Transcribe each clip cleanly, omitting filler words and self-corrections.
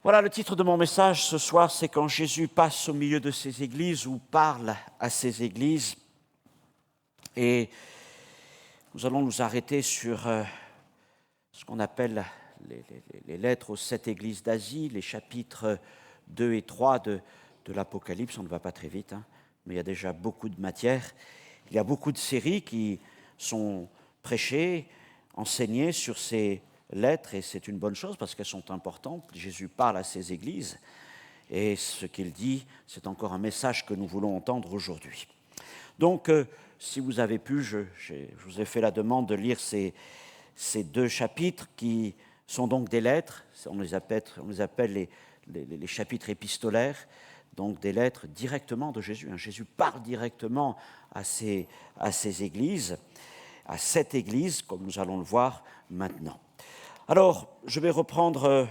Voilà, le titre de mon message ce soir, c'est quand Jésus passe au milieu de ces églises ou parle à ces églises. Et nous allons nous arrêter sur ce qu'on appelle les lettres aux 7 églises d'Asie, les chapitres 2 et 3 de l'Apocalypse. On ne va pas très vite, mais il y a déjà beaucoup de matière. Il y a beaucoup de séries qui sont prêchées, enseignées sur ces lettres, et c'est une bonne chose parce qu'elles sont importantes. Jésus parle à ces églises, et ce qu'il dit, c'est encore un message que nous voulons entendre aujourd'hui. Donc, si vous avez pu, je vous ai fait la demande de lire ces 2 chapitres qui sont donc des lettres. On les appelle les chapitres épistolaires, donc des lettres directement de Jésus. Jésus parle directement à ces églises, à 7 églises, comme nous allons le voir maintenant. Alors, je vais reprendre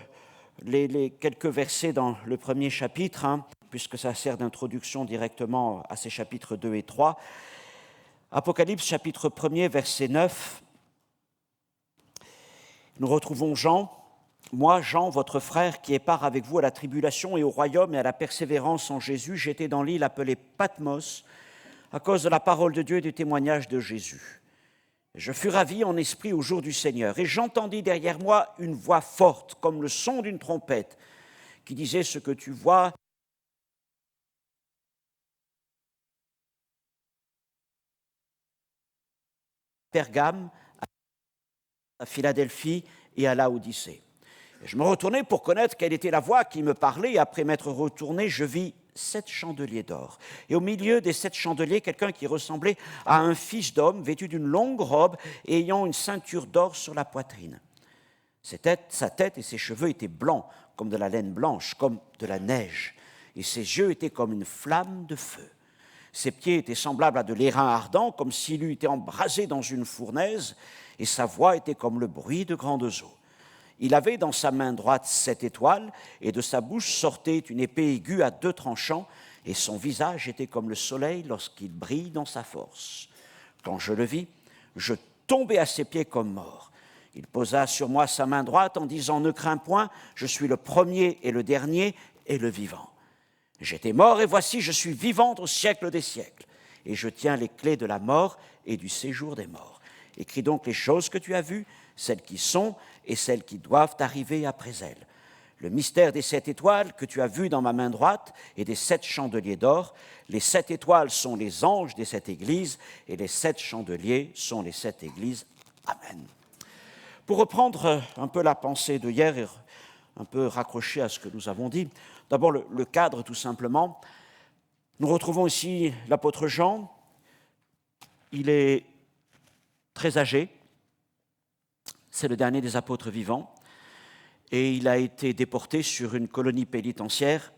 les quelques versets dans le premier chapitre, puisque ça sert d'introduction directement à ces chapitres 2 et 3. Apocalypse, chapitre 1er, verset 9. Nous retrouvons Jean. « Moi, Jean, votre frère, qui est part avec vous à la tribulation et au royaume et à la persévérance en Jésus, j'étais dans l'île appelée Patmos, à cause de la parole de Dieu et du témoignage de Jésus. Je fus ravi en esprit au jour du Seigneur, et j'entendis derrière moi une voix forte, comme le son d'une trompette, qui disait: ce que tu vois, Pergame, à Philadelphie et à Laodicée. Et je me retournai pour connaître quelle était la voix qui me parlait, et après m'être retourné, je vis 7 chandeliers d'or. Et au milieu des 7 chandeliers, quelqu'un qui ressemblait à un fils d'homme, vêtu d'une longue robe et ayant une ceinture d'or sur la poitrine. Sa tête et ses cheveux étaient blancs, comme de la laine blanche, comme de la neige. Et ses yeux étaient comme une flamme de feu. Ses pieds étaient semblables à de l'airain ardent, comme s'il eût été embrasé dans une fournaise, et sa voix était comme le bruit de grandes eaux. Il avait dans sa main droite 7 étoiles, et de sa bouche sortait une épée aiguë à 2 tranchants, et son visage était comme le soleil lorsqu'il brille dans sa force. Quand je le vis, je tombai à ses pieds comme mort. Il posa sur moi sa main droite en disant: ne crains point, je suis le premier et le dernier et le vivant. J'étais mort, et voici, je suis vivant au siècle des siècles, et je tiens les clés de la mort et du séjour des morts. Écris donc les choses que tu as vues, celles qui sont et celles qui doivent arriver après elles. Le mystère des 7 étoiles que tu as vues dans ma main droite et des 7 chandeliers d'or. Les 7 étoiles sont les anges des 7 églises, et les 7 chandeliers sont les 7 églises. Amen. Pour reprendre un peu la pensée de hier et un peu raccrocher à ce que nous avons dit, d'abord le cadre tout simplement. Nous retrouvons ici l'apôtre Jean. Il est très âgé. C'est le dernier des apôtres vivants. Et il a été déporté sur une colonie pénitentiaire,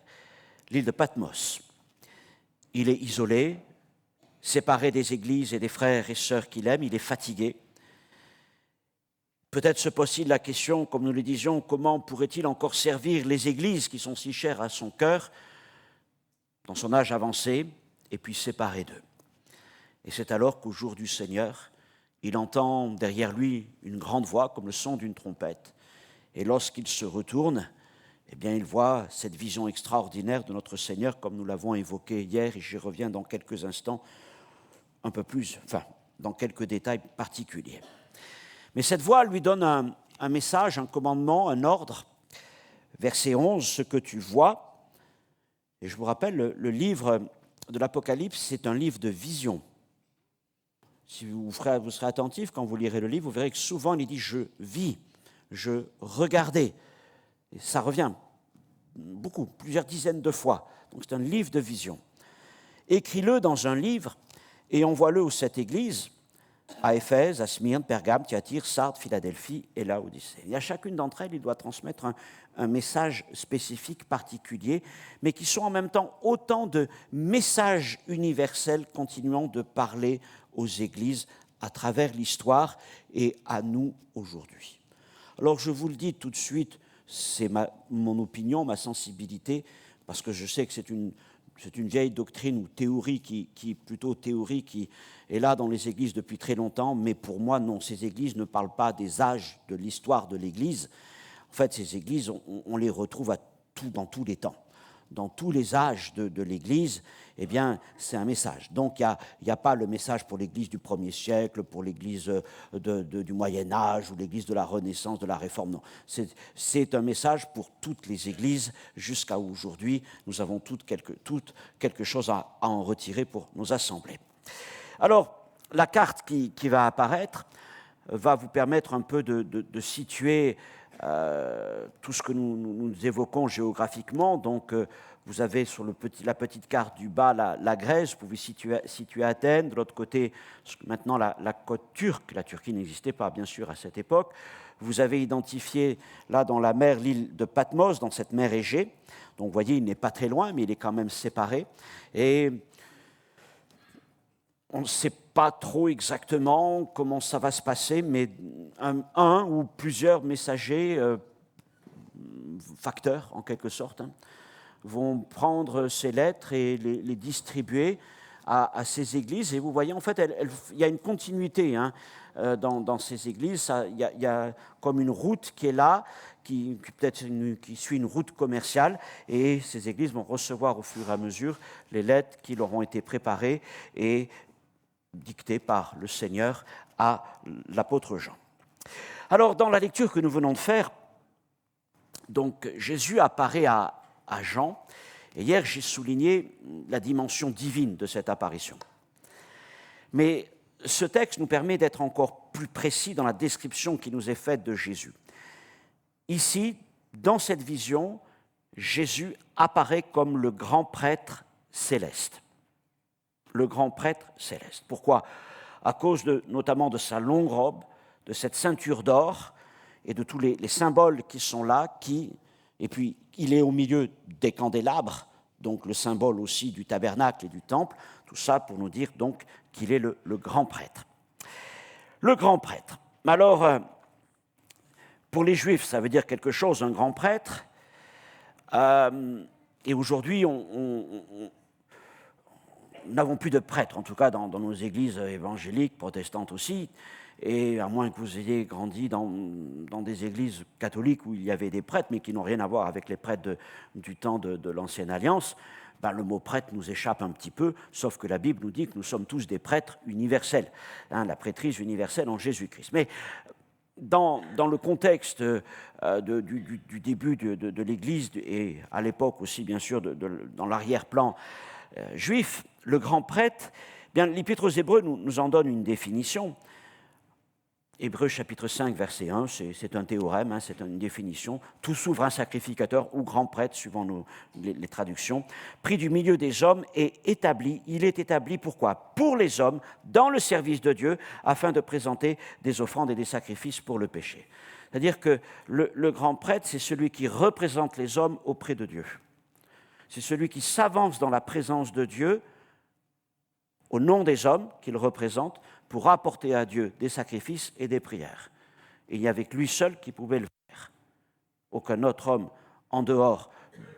l'île de Patmos. Il est isolé, séparé des églises et des frères et sœurs qu'il aime. Il est fatigué. Peut-être se pose-t-il la question, comme nous le disions, comment pourrait-il encore servir les églises qui sont si chères à son cœur dans son âge avancé, et puis séparé d'eux. Et c'est alors qu'au jour du Seigneur, il entend derrière lui une grande voix comme le son d'une trompette. Et lorsqu'il se retourne, eh bien, il voit cette vision extraordinaire de notre Seigneur, comme nous l'avons évoqué hier, et j'y reviens dans quelques instants, un peu plus, dans quelques détails particuliers. Mais cette voix lui donne un message, un commandement, un ordre. Verset 11, ce que tu vois. Et je vous rappelle, le livre de l'Apocalypse, c'est un livre de vision. Si vous serez attentif quand vous lirez le livre, vous verrez que souvent il dit « je vis », « je regardais ». Et ça revient beaucoup, plusieurs dizaines de fois. Donc c'est un livre de vision. Écris-le dans un livre et envoie-le aux 7 églises, à Éphèse, à Smyrne, Pergame, Thyatire, Sardes, Philadelphie et Laodicée. Et à chacune d'entre elles, il doit transmettre un message spécifique, particulier, mais qui sont en même temps autant de messages universels continuant de parler aux églises à travers l'histoire et à nous aujourd'hui. Alors je vous le dis tout de suite, c'est mon opinion, ma sensibilité, parce que je sais que c'est une vieille doctrine ou théorie plutôt théorie qui est là dans les églises depuis très longtemps, mais pour moi, non, ces églises ne parlent pas des âges de l'histoire de l'Église. En fait, ces églises, on les retrouve à dans tous les temps. Dans tous les âges de l'Église, eh bien, c'est un message. Donc, il n'y a pas le message pour l'Église du 1er siècle, pour l'Église du Moyen-Âge ou l'Église de la Renaissance, de la Réforme. Non, c'est un message pour toutes les Églises jusqu'à aujourd'hui. Nous avons toutes quelque chose à en retirer pour nos assemblées. Alors, la carte qui va apparaître va vous permettre un peu de situer tout ce que nous évoquons géographiquement. Donc, vous avez sur la petite carte du bas la Grèce, vous pouvez situer Athènes, de l'autre côté, maintenant la côte turque. La Turquie n'existait pas, bien sûr, à cette époque. Vous avez identifié, là, dans la mer, l'île de Patmos, dans cette mer Égée. Donc, vous voyez, il n'est pas très loin, mais il est quand même séparé. Et on ne sait pas trop exactement comment ça va se passer, mais un ou plusieurs messagers, facteurs en quelque sorte, vont prendre ces lettres et les distribuer à ces églises. Et vous voyez, en fait, il y a une continuité dans ces églises. Il y a comme une route qui est là, qui suit une route commerciale, et ces églises vont recevoir au fur et à mesure les lettres qui leur ont été préparées et dictées par le Seigneur à l'apôtre Jean. Alors, dans la lecture que nous venons de faire, donc, Jésus apparaît à Jean, et hier j'ai souligné la dimension divine de cette apparition. Mais ce texte nous permet d'être encore plus précis dans la description qui nous est faite de Jésus. Ici, dans cette vision, Jésus apparaît comme le grand prêtre céleste. Le grand prêtre céleste. Pourquoi ? À cause notamment de sa longue robe, de cette ceinture d'or et de tous les symboles qui sont là, et puis il est au milieu des candélabres, donc le symbole aussi du tabernacle et du temple, tout ça pour nous dire donc qu'il est le grand prêtre. Le grand prêtre. Alors, pour les Juifs, ça veut dire quelque chose, un grand prêtre, et aujourd'hui, nous n'avons plus de prêtres, en tout cas dans nos églises évangéliques, protestantes aussi, et à moins que vous ayez grandi dans des églises catholiques où il y avait des prêtres, mais qui n'ont rien à voir avec les prêtres du temps de l'Ancienne Alliance, le mot prêtre nous échappe un petit peu, sauf que la Bible nous dit que nous sommes tous des prêtres universels, la prêtrise universelle en Jésus-Christ. Mais dans le contexte du début de l'Église, et à l'époque aussi, bien sûr, dans l'arrière-plan juif, le grand prêtre, bien, l'Épître aux Hébreux nous en donne une définition. Hébreux chapitre 5, verset 1, c'est un théorème, c'est une définition. Tout souverain sacrificateur ou grand prêtre, suivant les traductions, pris du milieu des hommes et établi. Il est établi pourquoi ? Pour les hommes, dans le service de Dieu, afin de présenter des offrandes et des sacrifices pour le péché. C'est-à-dire que le grand prêtre, c'est celui qui représente les hommes auprès de Dieu. C'est celui qui s'avance dans la présence de Dieu, au nom des hommes qu'il représente, pour apporter à Dieu des sacrifices et des prières. Et il y avait que lui seul qui pouvait le faire. Aucun autre homme, en dehors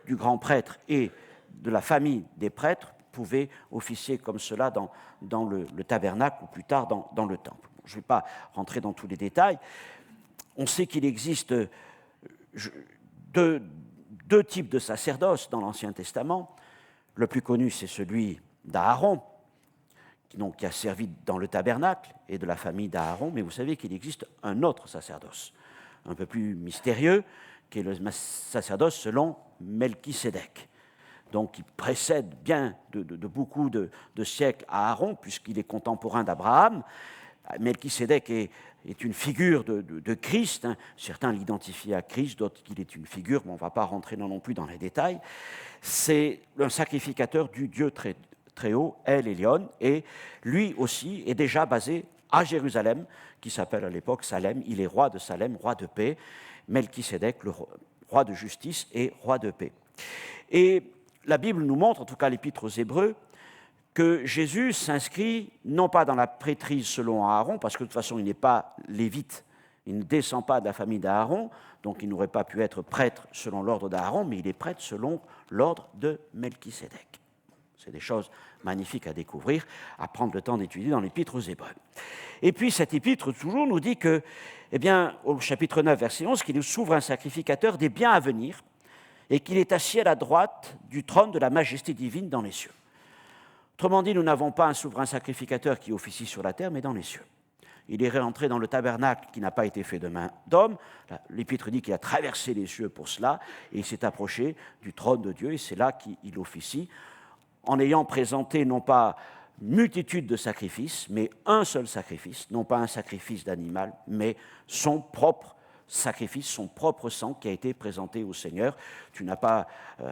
du grand prêtre et de la famille des prêtres, pouvait officier comme cela dans le tabernacle ou plus tard dans le temple. Je ne vais pas rentrer dans tous les détails. On sait qu'il existe deux types de sacerdoce dans l'Ancien Testament. Le plus connu, c'est celui d'Aaron, qui a servi dans le tabernacle et de la famille d'Aaron, mais vous savez qu'il existe un autre sacerdoce, un peu plus mystérieux, qui est le sacerdoce selon Melchisédek. Donc il précède bien de beaucoup de siècles à Aaron, puisqu'il est contemporain d'Abraham. Melchisédek est une figure de Christ. Certains l'identifient à Christ, d'autres qu'il est une figure, mais on ne va pas rentrer non plus dans les détails. C'est un sacrificateur du Dieu très haut, El Elyon, et lui aussi est déjà basé à Jérusalem, qui s'appelle à l'époque Salem. Il est roi de Salem, roi de paix. Melchisédek, le roi de justice et roi de paix. Et la Bible nous montre, en tout cas l'Épître aux Hébreux, que Jésus s'inscrit non pas dans la prêtrise selon Aaron, parce que de toute façon il n'est pas lévite, il ne descend pas de la famille d'Aaron, donc il n'aurait pas pu être prêtre selon l'ordre d'Aaron, mais il est prêtre selon l'ordre de Melchisédek. C'est des choses magnifiques à découvrir, à prendre le temps d'étudier dans l'Épître aux Hébreux. Et puis cet épître toujours nous dit que, au chapitre 9, verset 11, qu'il est souverain sacrificateur des biens à venir, et qu'il est assis à la droite du trône de la majesté divine dans les cieux. Autrement dit, nous n'avons pas un souverain sacrificateur qui officie sur la terre, mais dans les cieux. Il est rentré dans le tabernacle qui n'a pas été fait de main d'homme. L'Épître dit qu'il a traversé les cieux pour cela, et il s'est approché du trône de Dieu, et c'est là qu'il officie, en ayant présenté non pas multitude de sacrifices, mais un seul sacrifice, non pas un sacrifice d'animal, mais son propre sacrifice, son propre sang qui a été présenté au Seigneur. Tu n'as pas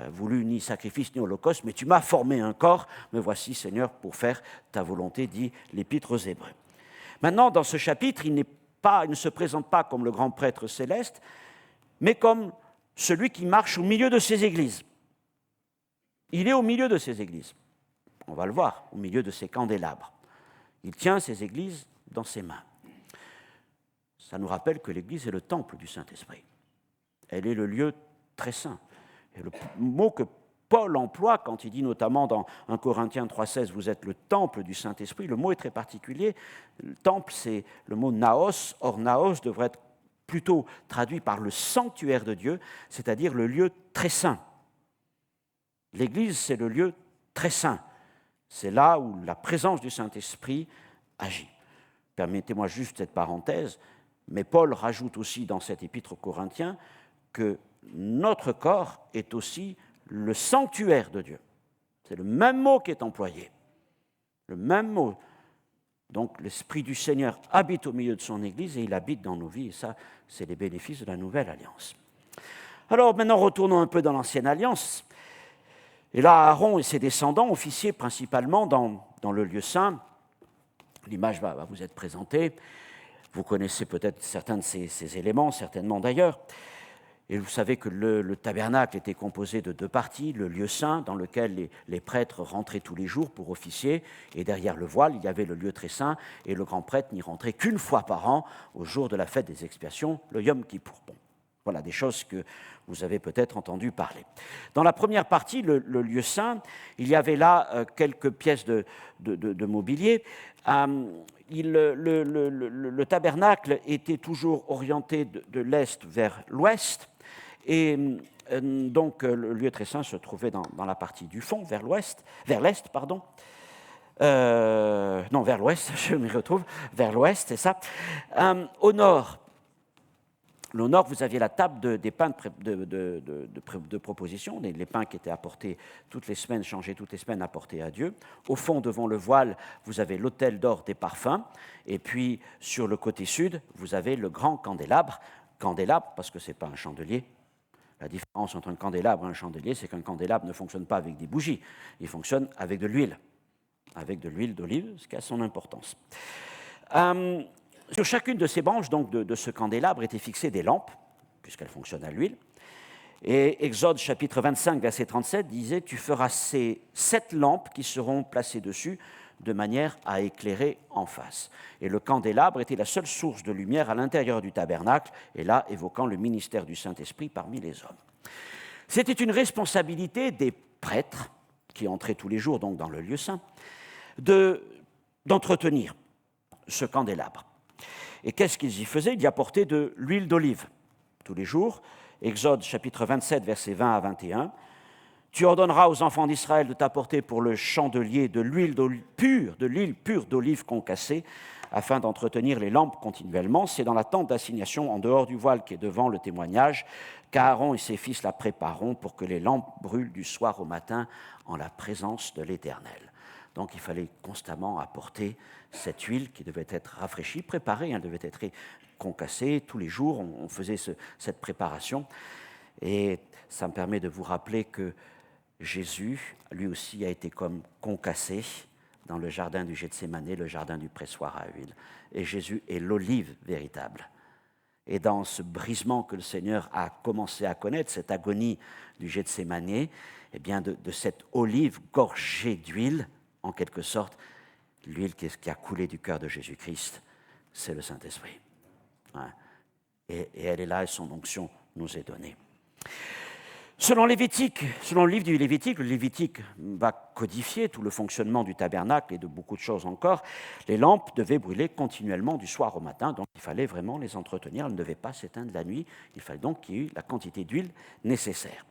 voulu ni sacrifice ni holocauste, mais tu m'as formé un corps. Me voici, Seigneur, pour faire ta volonté, dit l'Épître aux Hébreux. Maintenant, dans ce chapitre, il ne se présente pas comme le grand prêtre céleste, mais comme celui qui marche au milieu de ces églises. Il est au milieu de ces églises. On va le voir, au milieu de ces candélabres. Il tient ces églises dans ses mains. Ça nous rappelle que l'Église est le temple du Saint-Esprit. Elle est le lieu très saint. Et le mot que Paul emploie quand il dit notamment dans 1 Corinthiens 3,16 « Vous êtes le temple du Saint-Esprit », le mot est très particulier. Le temple, c'est le mot naos. Or, naos devrait être plutôt traduit par le sanctuaire de Dieu, c'est-à-dire le lieu très saint. L'Église, c'est le lieu très saint. C'est là où la présence du Saint-Esprit agit. Permettez-moi juste cette parenthèse. Mais Paul rajoute aussi dans cet épître aux Corinthiens que notre corps est aussi le sanctuaire de Dieu. C'est le même mot qui est employé. Le même mot. Donc l'Esprit du Seigneur habite au milieu de son Église et il habite dans nos vies. Et ça, c'est les bénéfices de la Nouvelle Alliance. Alors maintenant, retournons un peu dans l'Ancienne Alliance. Et là, Aaron et ses descendants officiaient principalement dans le lieu saint. L'image va vous être présentée. Vous connaissez peut-être certains de ces éléments, certainement d'ailleurs. Et vous savez que le tabernacle était composé de deux parties, le lieu saint dans lequel les prêtres rentraient tous les jours pour officier, et derrière le voile, il y avait le lieu très saint, et le grand prêtre n'y rentrait qu'une fois par an, au jour de la fête des expiations, le Yom Kippour. Bon, voilà des choses que vous avez peut-être entendu parler. Dans la première partie, le lieu saint, il y avait là quelques pièces de mobilier. Le tabernacle était toujours orienté de l'est vers l'ouest, et donc le lieu très saint se trouvait dans la partie du fond, vers l'est, pardon. Non, vers l'ouest, je m'y retrouve, vers l'ouest, c'est ça. Au nord, vous aviez la table des pains de proposition, les pains qui étaient apportés toutes les semaines, changés toutes les semaines, apportés à Dieu. Au fond, devant le voile, vous avez l'autel d'or des parfums. Et puis, sur le côté sud, vous avez le grand candélabre. Candélabre, parce que ce n'est pas un chandelier. La différence entre un candélabre et un chandelier, c'est qu'un candélabre ne fonctionne pas avec des bougies. Il fonctionne avec de l'huile. Avec de l'huile d'olive, ce qui a son importance. Sur chacune de ces branches donc, de ce candélabre étaient fixées des lampes, puisqu'elles fonctionnent à l'huile. Et Exode chapitre 25, verset 37 disait « Tu feras ces 7 lampes qui seront placées dessus de manière à éclairer en face. » Et le candélabre était la seule source de lumière à l'intérieur du tabernacle, et là évoquant le ministère du Saint-Esprit parmi les hommes. C'était une responsabilité des prêtres, qui entraient tous les jours donc, dans le lieu saint, d'entretenir ce candélabre. Et qu'est-ce qu'ils y faisaient? Ils y apportaient de l'huile d'olive tous les jours. Exode chapitre 27, versets 20 à 21. « Tu ordonneras aux enfants d'Israël de t'apporter pour le chandelier de l'huile pure d'olive concassée, afin d'entretenir les lampes continuellement. C'est dans la tente d'assignation, en dehors du voile qui est devant le témoignage, qu'Aaron et ses fils la prépareront pour que les lampes brûlent du soir au matin en la présence de l'Éternel. » Donc il fallait constamment apporter cette huile qui devait être rafraîchie, préparée, elle devait être concassée tous les jours, on faisait cette préparation. Et ça me permet de vous rappeler que Jésus, lui aussi, a été comme concassé dans le jardin du Gethsémanée, le jardin du pressoir à huile. Et Jésus est l'olive véritable. Et dans ce brisement que le Seigneur a commencé à connaître, cette agonie du Gethsémanée, eh bien de cette olive gorgée d'huile, en quelque sorte, l'huile qui a coulé du cœur de Jésus-Christ, c'est le Saint-Esprit. Et elle est là et son onction nous est donnée. Selon le livre du Lévitique, le Lévitique va codifier tout le fonctionnement du tabernacle et de beaucoup de choses encore. Les lampes devaient brûler continuellement du soir au matin, donc il fallait vraiment les entretenir. Elles ne devaient pas s'éteindre la nuit. Il fallait donc qu'il y ait eu la quantité d'huile nécessaire.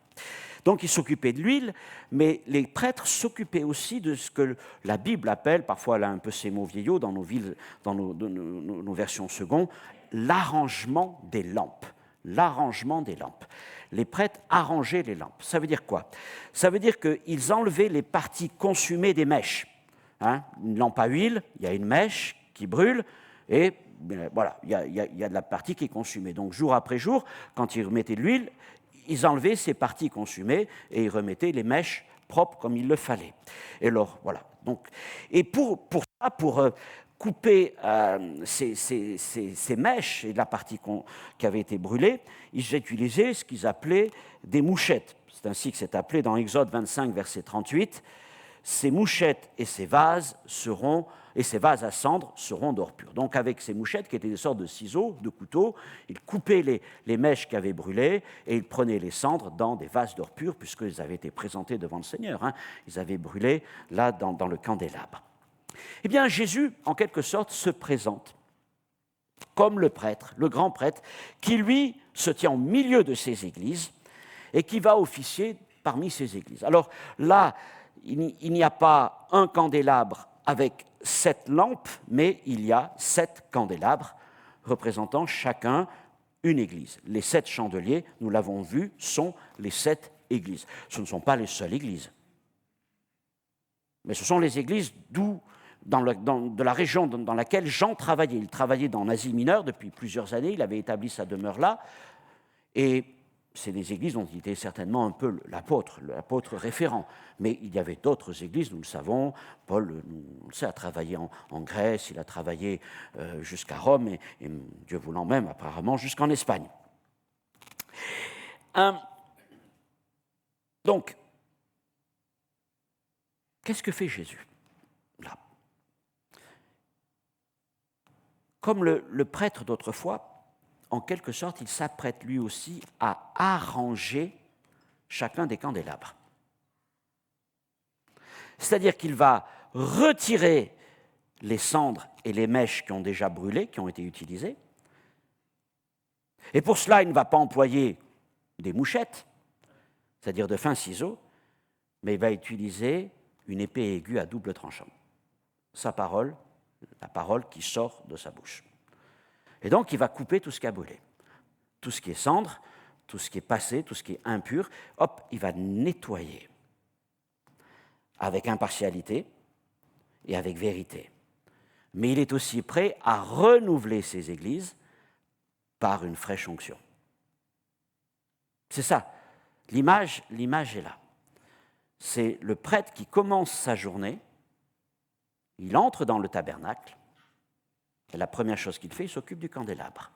Donc ils s'occupaient de l'huile, mais les prêtres s'occupaient aussi de ce que la Bible appelle, parfois elle a un peu ces mots vieillots dans nos versions secondes, l'arrangement des lampes. L'arrangement des lampes. Les prêtres arrangeaient les lampes. Ça veut dire quoi? Ça veut dire qu'ils enlevaient les parties consumées des mèches. Une lampe à huile, il y a une mèche qui brûle, et voilà, il y a de la partie qui est consumée. Donc jour après jour, quand ils remettaient de l'huile, ils enlevaient ces parties consumées et ils remettaient les mèches propres comme il le fallait. Et alors, voilà. Donc, et pour couper ces mèches et la partie qui avait été brûlée, ils utilisaient ce qu'ils appelaient des mouchettes. C'est ainsi que c'est appelé dans Exode 25, verset 38. Ces mouchettes et ces vases à cendre seront d'or pur. Donc avec ces mouchettes, qui étaient des sortes de ciseaux, de couteaux, ils coupaient les mèches qui avaient brûlé et ils prenaient les cendres dans des vases d'or pur, puisqu'ils avaient été présentés devant le Seigneur. Ils avaient brûlé là dans le candélabre. Eh bien, Jésus, en quelque sorte, se présente comme le prêtre, le grand prêtre, qui, lui, se tient au milieu de ces églises et qui va officier parmi ces églises. Alors là, il n'y a pas un candélabre avec 7 lampes, mais il y a 7 candélabres représentant chacun une église. Les 7 chandeliers, nous l'avons vu, sont les 7 églises. Ce ne sont pas les seules églises, mais ce sont les églises de la région dans laquelle Jean travaillait. Il travaillait dans l'Asie mineure depuis plusieurs années, il avait établi sa demeure là, et c'est des églises dont il était certainement un peu l'apôtre référent. Mais il y avait d'autres églises, nous le savons. Paul, on le sait, a travaillé en Grèce, il a travaillé jusqu'à Rome, et Dieu voulant même, apparemment, jusqu'en Espagne. Donc, qu'est-ce que fait Jésus là? Comme le prêtre d'autrefois, en quelque sorte, il s'apprête lui aussi à arranger chacun des candélabres. C'est-à-dire qu'il va retirer les cendres et les mèches qui ont déjà brûlé, qui ont été utilisées. Et pour cela, il ne va pas employer des mouchettes, c'est-à-dire de fins ciseaux, mais il va utiliser une épée aiguë à double tranchant. Sa parole, la parole qui sort de sa bouche. Et donc, il va couper tout ce qui a brûlé. Tout ce qui est cendre, tout ce qui est passé, tout ce qui est impur, hop, il va nettoyer avec impartialité et avec vérité. Mais il est aussi prêt à renouveler ses églises par une fraîche onction. C'est ça, l'image est là. C'est le prêtre qui commence sa journée, il entre dans le tabernacle, et la première chose qu'il fait, il s'occupe du candélabre.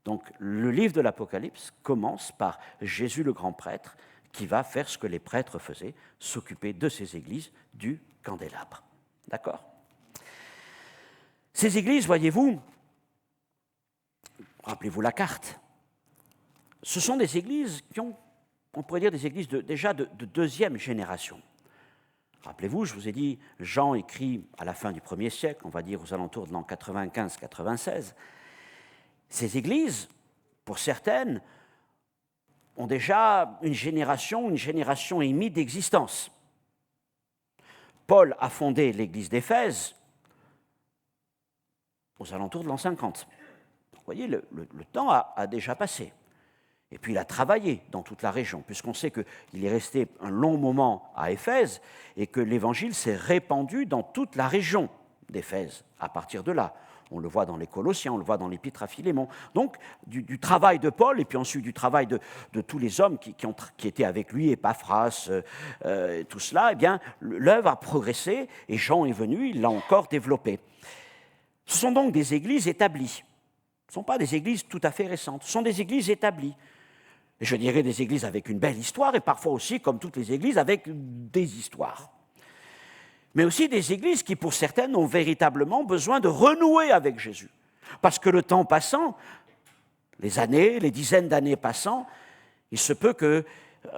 Donc le livre de l'Apocalypse commence par Jésus le grand prêtre qui va faire ce que les prêtres faisaient, s'occuper de ces églises, du candélabre. D'accord ? Ces églises, voyez-vous, rappelez-vous la carte, ce sont des églises qui ont, on pourrait dire, des églises déjà de deuxième génération. Rappelez-vous, je vous ai dit, Jean écrit à la fin du 1er siècle, on va dire aux alentours de l'an 95-96. Ces églises, pour certaines, ont déjà une génération et demie d'existence. Paul a fondé l'église d'Éphèse aux alentours de l'an 50. Vous voyez, le temps a déjà passé. Et puis il a travaillé dans toute la région, puisqu'on sait qu'il est resté un long moment à Éphèse et que l'évangile s'est répandu dans toute la région d'Éphèse à partir de là. On le voit dans les Colossiens, on le voit dans l'Épître à Philémon. Donc du travail de Paul et puis ensuite du travail de tous les hommes qui étaient avec lui, Épaphras, tout cela, eh bien l'œuvre a progressé et Jean est venu, il l'a encore développé. Ce sont donc des églises établies. Ce ne sont pas des églises tout à fait récentes, ce sont des églises établies. Et je dirais des églises avec une belle histoire et parfois aussi, comme toutes les églises, avec des histoires. Mais aussi des églises qui, pour certaines, ont véritablement besoin de renouer avec Jésus. Parce que le temps passant, les années, les dizaines d'années passant, il se peut que,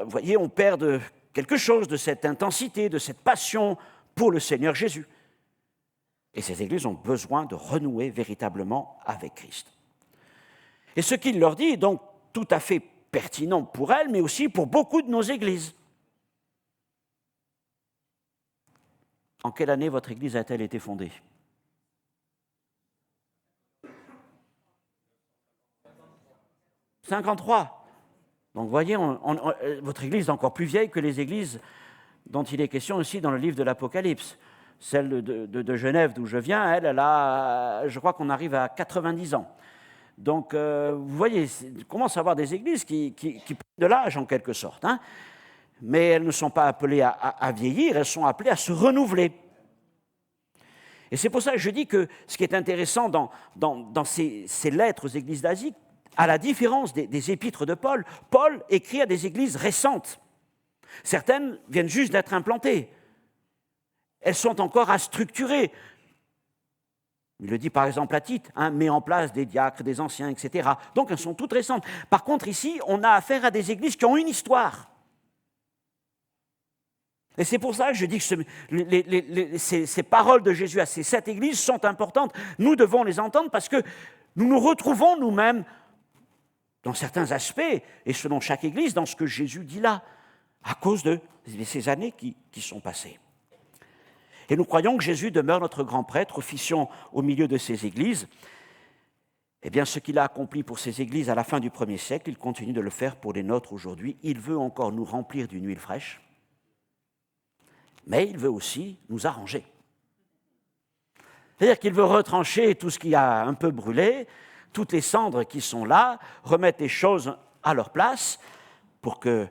vous voyez, on perde quelque chose de cette intensité, de cette passion pour le Seigneur Jésus. Et ces églises ont besoin de renouer véritablement avec Christ. Et ce qu'il leur dit est donc tout à fait pertinent pour elle, mais aussi pour beaucoup de nos églises. En quelle année votre église a-t-elle été fondée? « 53. Donc vous voyez, votre église est encore plus vieille que les églises dont il est question aussi dans le livre de l'Apocalypse. Celle de Genève, d'où je viens, elle a, je crois qu'on arrive à 90 ans. Donc, vous voyez, on commence à avoir des églises qui prennent de l'âge, en quelque sorte. Hein. Mais elles ne sont pas appelées à vieillir, elles sont appelées à se renouveler. Et c'est pour ça que je dis que ce qui est intéressant dans ces lettres aux églises d'Asie, à la différence des épîtres de Paul, Paul écrit à des églises récentes. Certaines viennent juste d'être implantées. Elles sont encore à structurer. Il le dit par exemple à Tite, hein, met en place des diacres, des anciens, etc. Donc elles sont toutes récentes. Par contre, ici, on a affaire à des églises qui ont une histoire. Et c'est pour ça que je dis que ces paroles de Jésus à ces 7 églises sont importantes. Nous devons les entendre parce que nous nous retrouvons nous-mêmes dans certains aspects, et selon chaque église, dans ce que Jésus dit là, à cause de ces années qui sont passées. Et nous croyons que Jésus demeure notre grand prêtre, officiant au milieu de ces églises. Eh bien, ce qu'il a accompli pour ces églises à la fin du 1er siècle, il continue de le faire pour les nôtres aujourd'hui. Il veut encore nous remplir d'une huile fraîche, mais il veut aussi nous arranger. C'est-à-dire qu'il veut retrancher tout ce qui a un peu brûlé, toutes les cendres qui sont là, remettre les choses à leur place pour que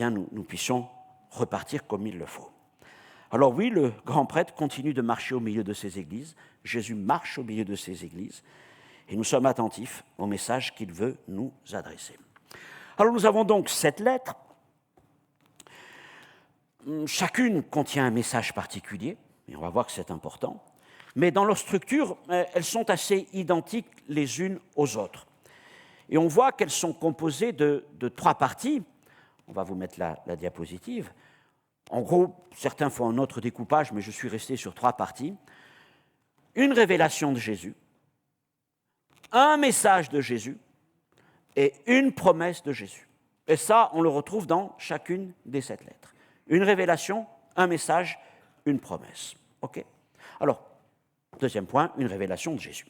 nous puissions repartir comme il le faut. Alors oui, le grand prêtre continue de marcher au milieu de ces églises. Jésus marche au milieu de ces églises et nous sommes attentifs au message qu'il veut nous adresser. Alors nous avons donc 7 lettres. Chacune contient un message particulier, et on va voir que c'est important. Mais dans leur structure, elles sont assez identiques les unes aux autres. Et on voit qu'elles sont composées de 3 parties. On va vous mettre la diapositive. En gros, certains font un autre découpage, mais je suis resté sur 3 parties. Une révélation de Jésus, un message de Jésus et une promesse de Jésus. Et ça, on le retrouve dans chacune des 7 lettres. Une révélation, un message, une promesse. OK ? Alors, deuxième point, une révélation de Jésus.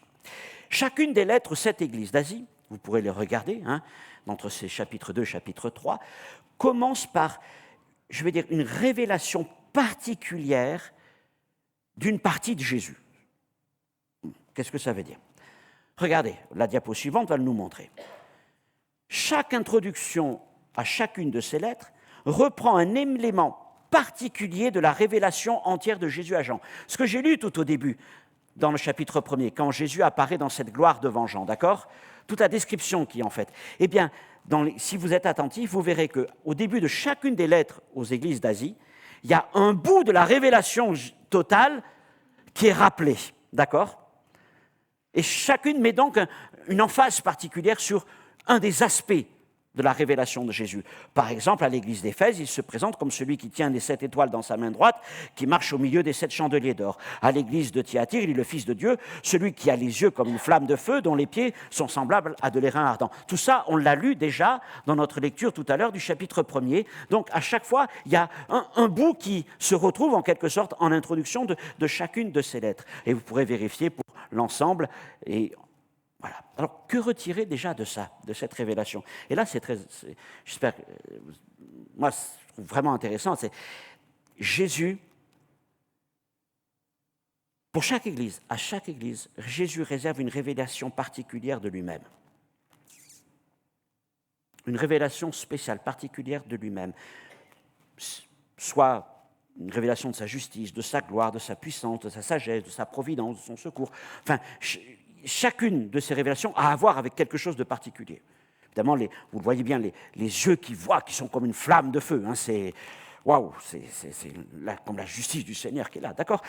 Chacune des lettres aux 7 églises d'Asie, vous pourrez les regarder, entre ces chapitres 2 et chapitre 3, commence par, je vais dire, une révélation particulière d'une partie de Jésus. Qu'est-ce que ça veut dire ? Regardez, la diapo suivante va nous montrer. Chaque introduction à chacune de ces lettres reprend un élément particulier de la révélation entière de Jésus à Jean. Ce que j'ai lu tout au début, dans le chapitre 1er, quand Jésus apparaît dans cette gloire devant Jean, d'accord ? Toute la description qui est en fait. Eh bien, si vous êtes attentifs, vous verrez qu'au début de chacune des lettres aux églises d'Asie, il y a un bout de la révélation totale qui est rappelé, d'accord ? Et chacune met donc une emphase particulière sur un des aspects de la révélation de Jésus. Par exemple, à l'église d'Éphèse, il se présente comme celui qui tient les 7 étoiles dans sa main droite, qui marche au milieu des 7 chandeliers d'or. À l'église de Thyatire, il est le Fils de Dieu, celui qui a les yeux comme une flamme de feu, dont les pieds sont semblables à de l'airain ardent. Tout ça, on l'a lu déjà dans notre lecture tout à l'heure du chapitre 1er. Donc, à chaque fois, il y a un bout qui se retrouve en quelque sorte en introduction de chacune de ces lettres. Et vous pourrez vérifier pour l'ensemble et voilà. Alors, que retirer déjà de ça, de cette révélation ? Et là, j'espère que, moi, je trouve vraiment intéressant, c'est Jésus, pour chaque église, à chaque église, Jésus réserve une révélation particulière de lui-même. Une révélation spéciale, particulière de lui-même. Soit une révélation de sa justice, de sa gloire, de sa puissance, de sa sagesse, de sa providence, de son secours. Enfin, chacune de ces révélations a à voir avec quelque chose de particulier. Évidemment, vous le voyez bien, les yeux qui voient, qui sont comme une flamme de feu. C'est waouh, c'est comme la justice du Seigneur qui est là, d'accord ?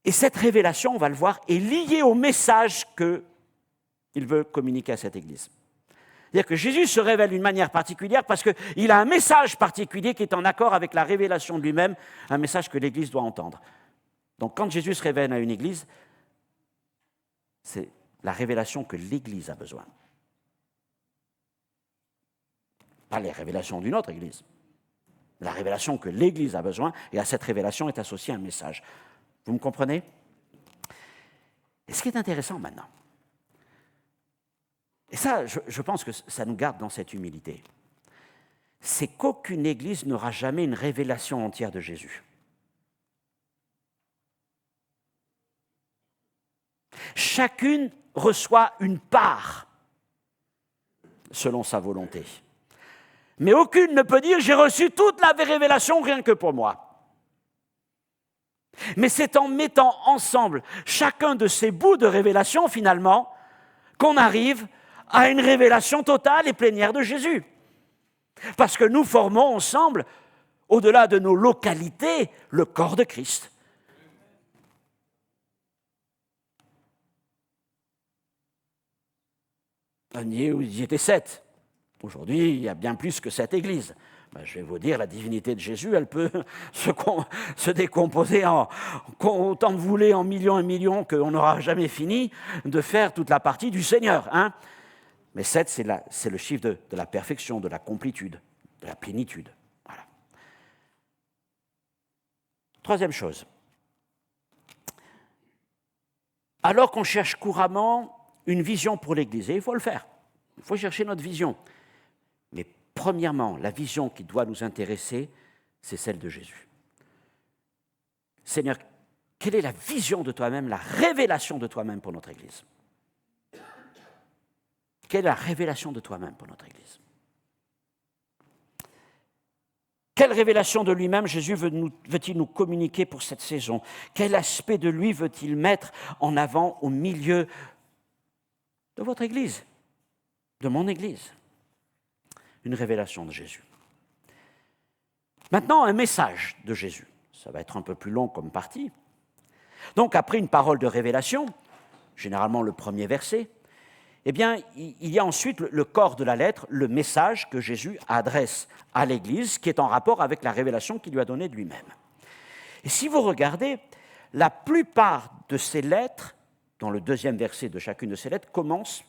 Et cette révélation, on va le voir, est liée au message qu'il veut communiquer à cette Église. C'est-à-dire que Jésus se révèle d'une manière particulière parce qu'il a un message particulier qui est en accord avec la révélation de lui-même, un message que l'Église doit entendre. Donc quand Jésus se révèle à une Église, c'est la révélation que l'Église a besoin. pas les révélations d'une autre Église. La révélation que l'Église a besoin, et à cette révélation est associé un message. Vous me comprenez? Et ce qui est intéressant maintenant, et ça, je pense que ça nous garde dans cette humilité, c'est qu'aucune Église n'aura jamais une révélation entière de Jésus. Chacune reçoit une part selon sa volonté. Mais aucune ne peut dire « j'ai reçu toute la révélation rien que pour moi ». Mais c'est en mettant ensemble chacun de ces bouts de révélation, finalement, qu'on arrive à une révélation totale et plénière de Jésus. Parce que nous formons ensemble, au-delà de nos localités, le corps de Christ. Il y était 7. Aujourd'hui, il y a bien plus que 7 églises. Je vais vous dire, la divinité de Jésus, elle peut se décomposer en autant de voulez, en millions et millions, qu'on n'aura jamais fini de faire toute la partie du Seigneur. Hein. Mais 7, c'est le chiffre de la perfection, de la complétude, de la plénitude. Voilà. Troisième chose. Alors qu'on cherche couramment une vision pour l'Église, et il faut le faire, il faut chercher notre vision. Mais premièrement, la vision qui doit nous intéresser, c'est celle de Jésus. Seigneur, quelle est la vision de toi-même, la révélation de toi-même pour notre Église? Quelle est la révélation de toi-même pour notre Église? Quelle révélation de lui-même Jésus veut-il nous communiquer pour cette saison? Quel aspect de lui veut-il mettre en avant au milieu de votre Église, de mon Église? Une révélation de Jésus. Maintenant, un message de Jésus. Ça va être un peu plus long comme partie. Donc, après une parole de révélation, généralement le premier verset, eh bien, il y a ensuite le corps de la lettre, le message que Jésus adresse à l'Église, qui est en rapport avec la révélation qu'il lui a donnée de lui-même. Et si vous regardez, la plupart de ces lettres, dans le deuxième verset de chacune de ces lettres, commencent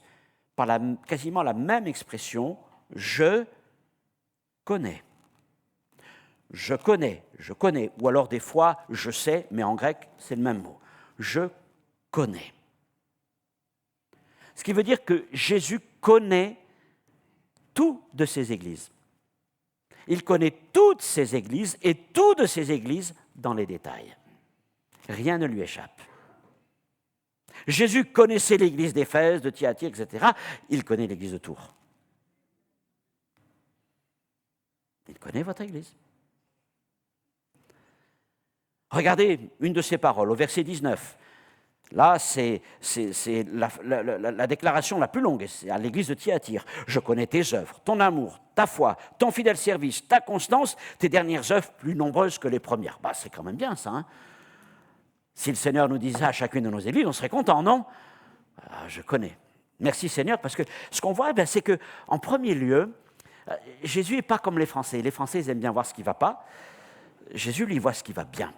par quasiment la même expression, « je connais ». Je connais, ou alors des fois « je sais », mais en grec, c'est le même mot. Je connais. Ce qui veut dire que Jésus connaît tout de ces églises. Il connaît toutes ces églises et tout de ces églises dans les détails. Rien ne lui échappe. Jésus connaissait l'église d'Éphèse, de Thyatire, etc. Il connaît l'église de Tours. Il connaît votre église. Regardez une de ses paroles, au verset 19. Là, c'est la déclaration la plus longue, c'est à l'église de Thyatire. « Je connais tes œuvres, ton amour, ta foi, ton fidèle service, ta constance, tes dernières œuvres plus nombreuses que les premières. » C'est quand même bien ça. Hein. Si le Seigneur nous disait à chacune de nos églises, on serait content, non? Je connais. Merci Seigneur, parce que ce qu'on voit, c'est qu'en premier lieu, Jésus n'est pas comme les Français. Les Français, ils aiment bien voir ce qui ne va pas. Jésus, lui, voit ce qui va bien.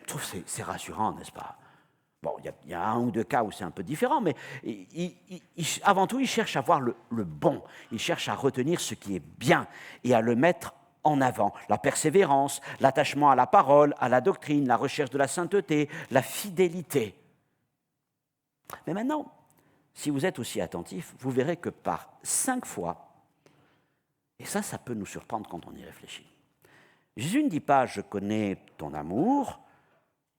Je trouve que c'est rassurant, n'est-ce pas? Bon, il y a un ou deux cas où c'est un peu différent, mais avant tout, il cherche à voir le bon. Il cherche à retenir ce qui est bien et à le mettre en avant. La persévérance, l'attachement à la parole, à la doctrine, la recherche de la sainteté, la fidélité. Mais maintenant, si vous êtes aussi attentif, vous verrez que par 5 fois, et ça peut nous surprendre quand on y réfléchit, Jésus ne dit pas « je connais ton amour »,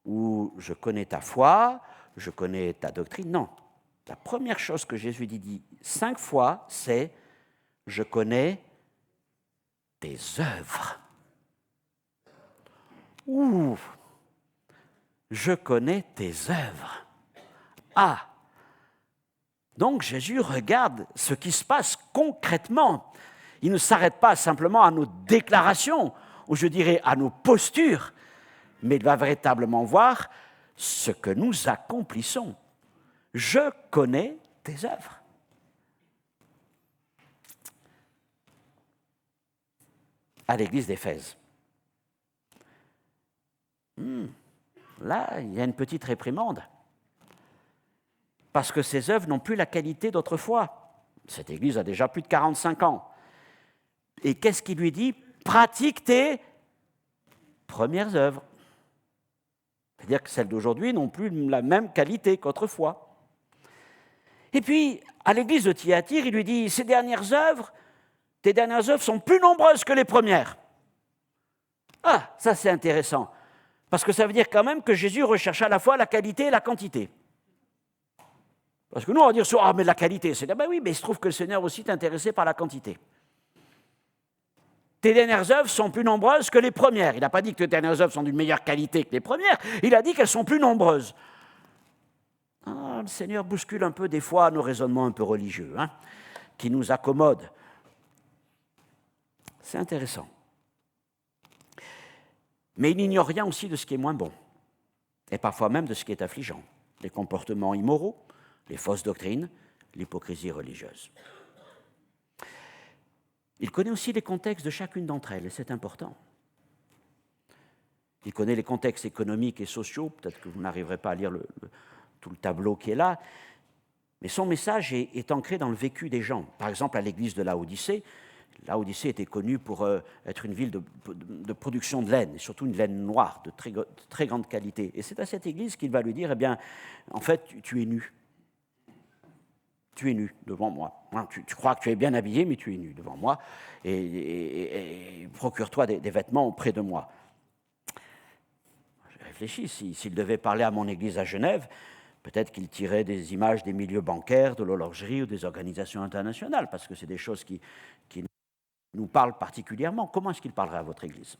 ou « je connais ta foi »,« je connais ta doctrine ». Non. La première chose que Jésus dit 5 fois, c'est « je connais tes œuvres ». Ouh, je connais tes œuvres. Ah, donc Jésus regarde ce qui se passe concrètement. Il ne s'arrête pas simplement à nos déclarations, ou je dirais à nos postures, mais il va véritablement voir ce que nous accomplissons. Je connais tes œuvres. À l'église d'Éphèse. Là, il y a une petite réprimande. Parce que ces œuvres n'ont plus la qualité d'autrefois. Cette église a déjà plus de 45 ans. Et qu'est-ce qu'il lui dit? Pratique tes premières œuvres. C'est-à-dire que celles d'aujourd'hui n'ont plus la même qualité qu'autrefois. Et puis, à l'église de Thyatire, il lui dit, tes dernières œuvres sont plus nombreuses que les premières. Ah, ça c'est intéressant. Parce que ça veut dire quand même que Jésus recherche à la fois la qualité et la quantité. Parce que nous, on va dire, ah, mais la qualité, c'est... Ben oui, mais il se trouve que le Seigneur aussi est intéressé par la quantité. Tes dernières œuvres sont plus nombreuses que les premières. Il n'a pas dit que tes dernières œuvres sont d'une meilleure qualité que les premières. Il a dit qu'elles sont plus nombreuses. Ah, le Seigneur bouscule un peu des fois nos raisonnements un peu religieux, qui nous accommodent. C'est intéressant. Mais il n'ignore rien aussi de ce qui est moins bon, et parfois même de ce qui est affligeant. Les comportements immoraux, les fausses doctrines, l'hypocrisie religieuse. Il connaît aussi les contextes de chacune d'entre elles, et c'est important. Il connaît les contextes économiques et sociaux, peut-être que vous n'arriverez pas à lire tout le tableau qui est là, mais son message est ancré dans le vécu des gens. Par exemple, à l'église de Laodicée, Laodicée était connue pour être une ville de production de laine, et surtout une laine noire de très grande qualité. Et c'est à cette église qu'il va lui dire, eh bien, en fait, tu es nu. Tu es nu devant moi. Tu crois que tu es bien habillé, mais tu es nu devant moi. Et procure-toi des vêtements auprès de moi. Je réfléchis, s'il devait parler à mon église à Genève, peut-être qu'il tirait des images des milieux bancaires, de l'horlogerie ou des organisations internationales, parce que c'est des choses qui nous parlent particulièrement. Comment est-ce qu'il parlerait à votre église?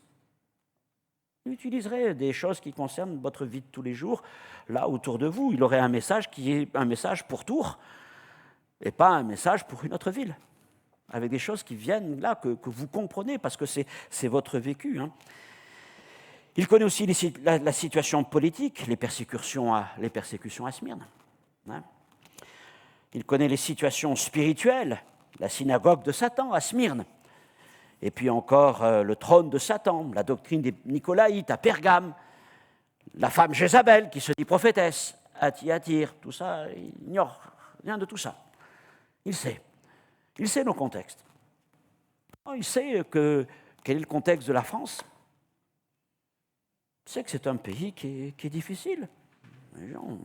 Il utiliserait des choses qui concernent votre vie de tous les jours, là, autour de vous. Il aurait un message qui est un message pour Tours, et pas un message pour une autre ville, avec des choses qui viennent là, que vous comprenez, parce que c'est votre vécu. Il connaît aussi la situation politique, les persécutions à Smyrne. Il connaît les situations spirituelles, la synagogue de Satan à Smyrne, et puis encore le trône de Satan, la doctrine des Nicolaïtes à Pergame, la femme Jézabel qui se dit prophétesse à Thyatire, tout ça, il n'ignore rien de tout ça. Il sait nos contextes. Il sait quel est le contexte de la France. Il sait que c'est un pays qui est difficile. Les gens,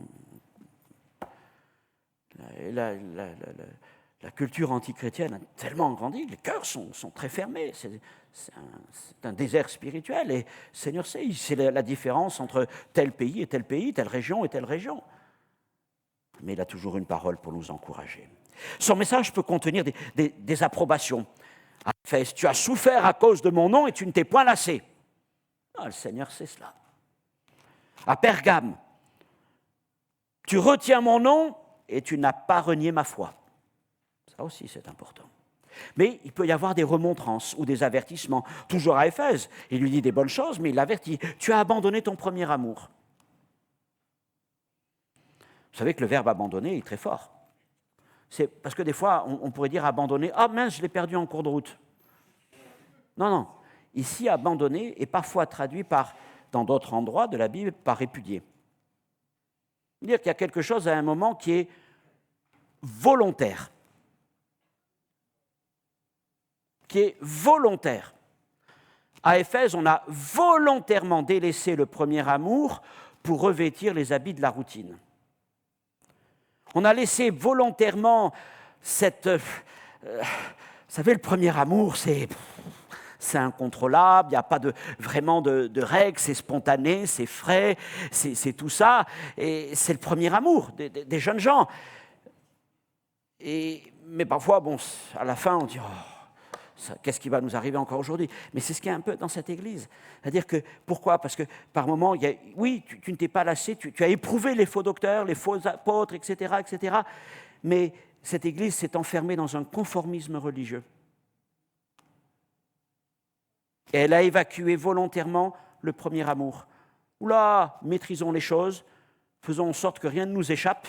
la culture antichrétienne a tellement grandi, les cœurs sont très fermés. C'est un désert spirituel. Et le Seigneur sait, il sait la différence entre tel pays, telle région et telle région. Mais il a toujours une parole pour nous encourager. Son message peut contenir des approbations. À Éphèse, tu as souffert à cause de mon nom et tu ne t'es point lassé. Ah, le Seigneur sait cela. À Pergame, tu retiens mon nom et tu n'as pas renié ma foi. Ça aussi, c'est important. Mais il peut y avoir des remontrances ou des avertissements. Toujours à Éphèse, il lui dit des bonnes choses, mais il l'avertit. Tu as abandonné ton premier amour. Vous savez que le verbe abandonner est très fort. C'est parce que des fois, on pourrait dire abandonner. Ah mince, je l'ai perdu en cours de route. Non. Ici, abandonner est parfois traduit dans d'autres endroits de la Bible par répudier. C'est-à-dire qu'il y a quelque chose à un moment qui est volontaire. À Éphèse, on a volontairement délaissé le premier amour pour revêtir les habits de la routine. On a laissé volontairement vous savez, le premier amour, c'est incontrôlable, il n'y a pas vraiment de règles, c'est spontané, c'est frais, c'est tout ça. Et c'est le premier amour des jeunes gens. Mais parfois, à la fin, on dit qu'est-ce qui va nous arriver encore aujourd'hui? Mais c'est ce qu'il y a un peu dans cette église. C'est-à-dire que, pourquoi? Parce que par moments, tu ne t'es pas lassé, tu as éprouvé les faux docteurs, les faux apôtres, etc. Mais cette église s'est enfermée dans un conformisme religieux. Et elle a évacué volontairement le premier amour. Oula, maîtrisons les choses, faisons en sorte que rien ne nous échappe,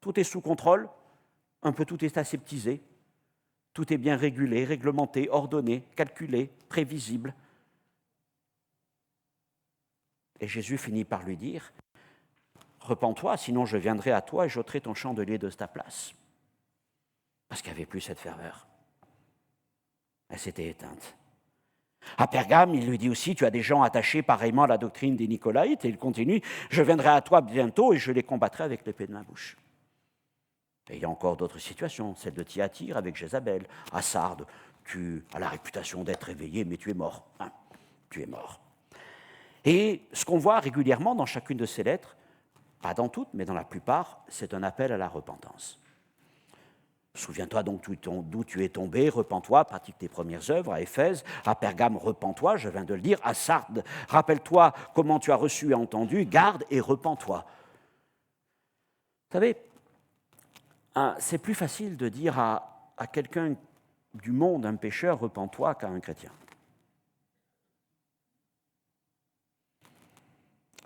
tout est sous contrôle, un peu tout est aseptisé. Tout est bien régulé, réglementé, ordonné, calculé, prévisible. Et Jésus finit par lui dire, « Repens-toi, sinon je viendrai à toi et j'ôterai ton chandelier de ta place. » Parce qu'il n'y avait plus cette ferveur. Elle s'était éteinte. À Pergame, il lui dit aussi, tu as des gens attachés pareillement à la doctrine des Nicolaïtes, et il continue, je viendrai à toi bientôt et je les combattrai avec l'épée de ma bouche. Et il y a encore d'autres situations, celle de Thyatire avec Jézabel. À Sardes, tu as la réputation d'être éveillé, mais tu es mort. Hein, tu es mort. Et ce qu'on voit régulièrement dans chacune de ces lettres, pas dans toutes, mais dans la plupart, c'est un appel à la repentance. Souviens-toi donc d'où tu es tombé, repens-toi, pratique tes premières œuvres. À Éphèse, à Pergame, repens-toi, je viens de le dire. À Sardes, rappelle-toi comment tu as reçu et entendu, garde et repens-toi. Vous savez, c'est plus facile de dire à quelqu'un du monde, un pécheur, repens-toi, qu'à un chrétien.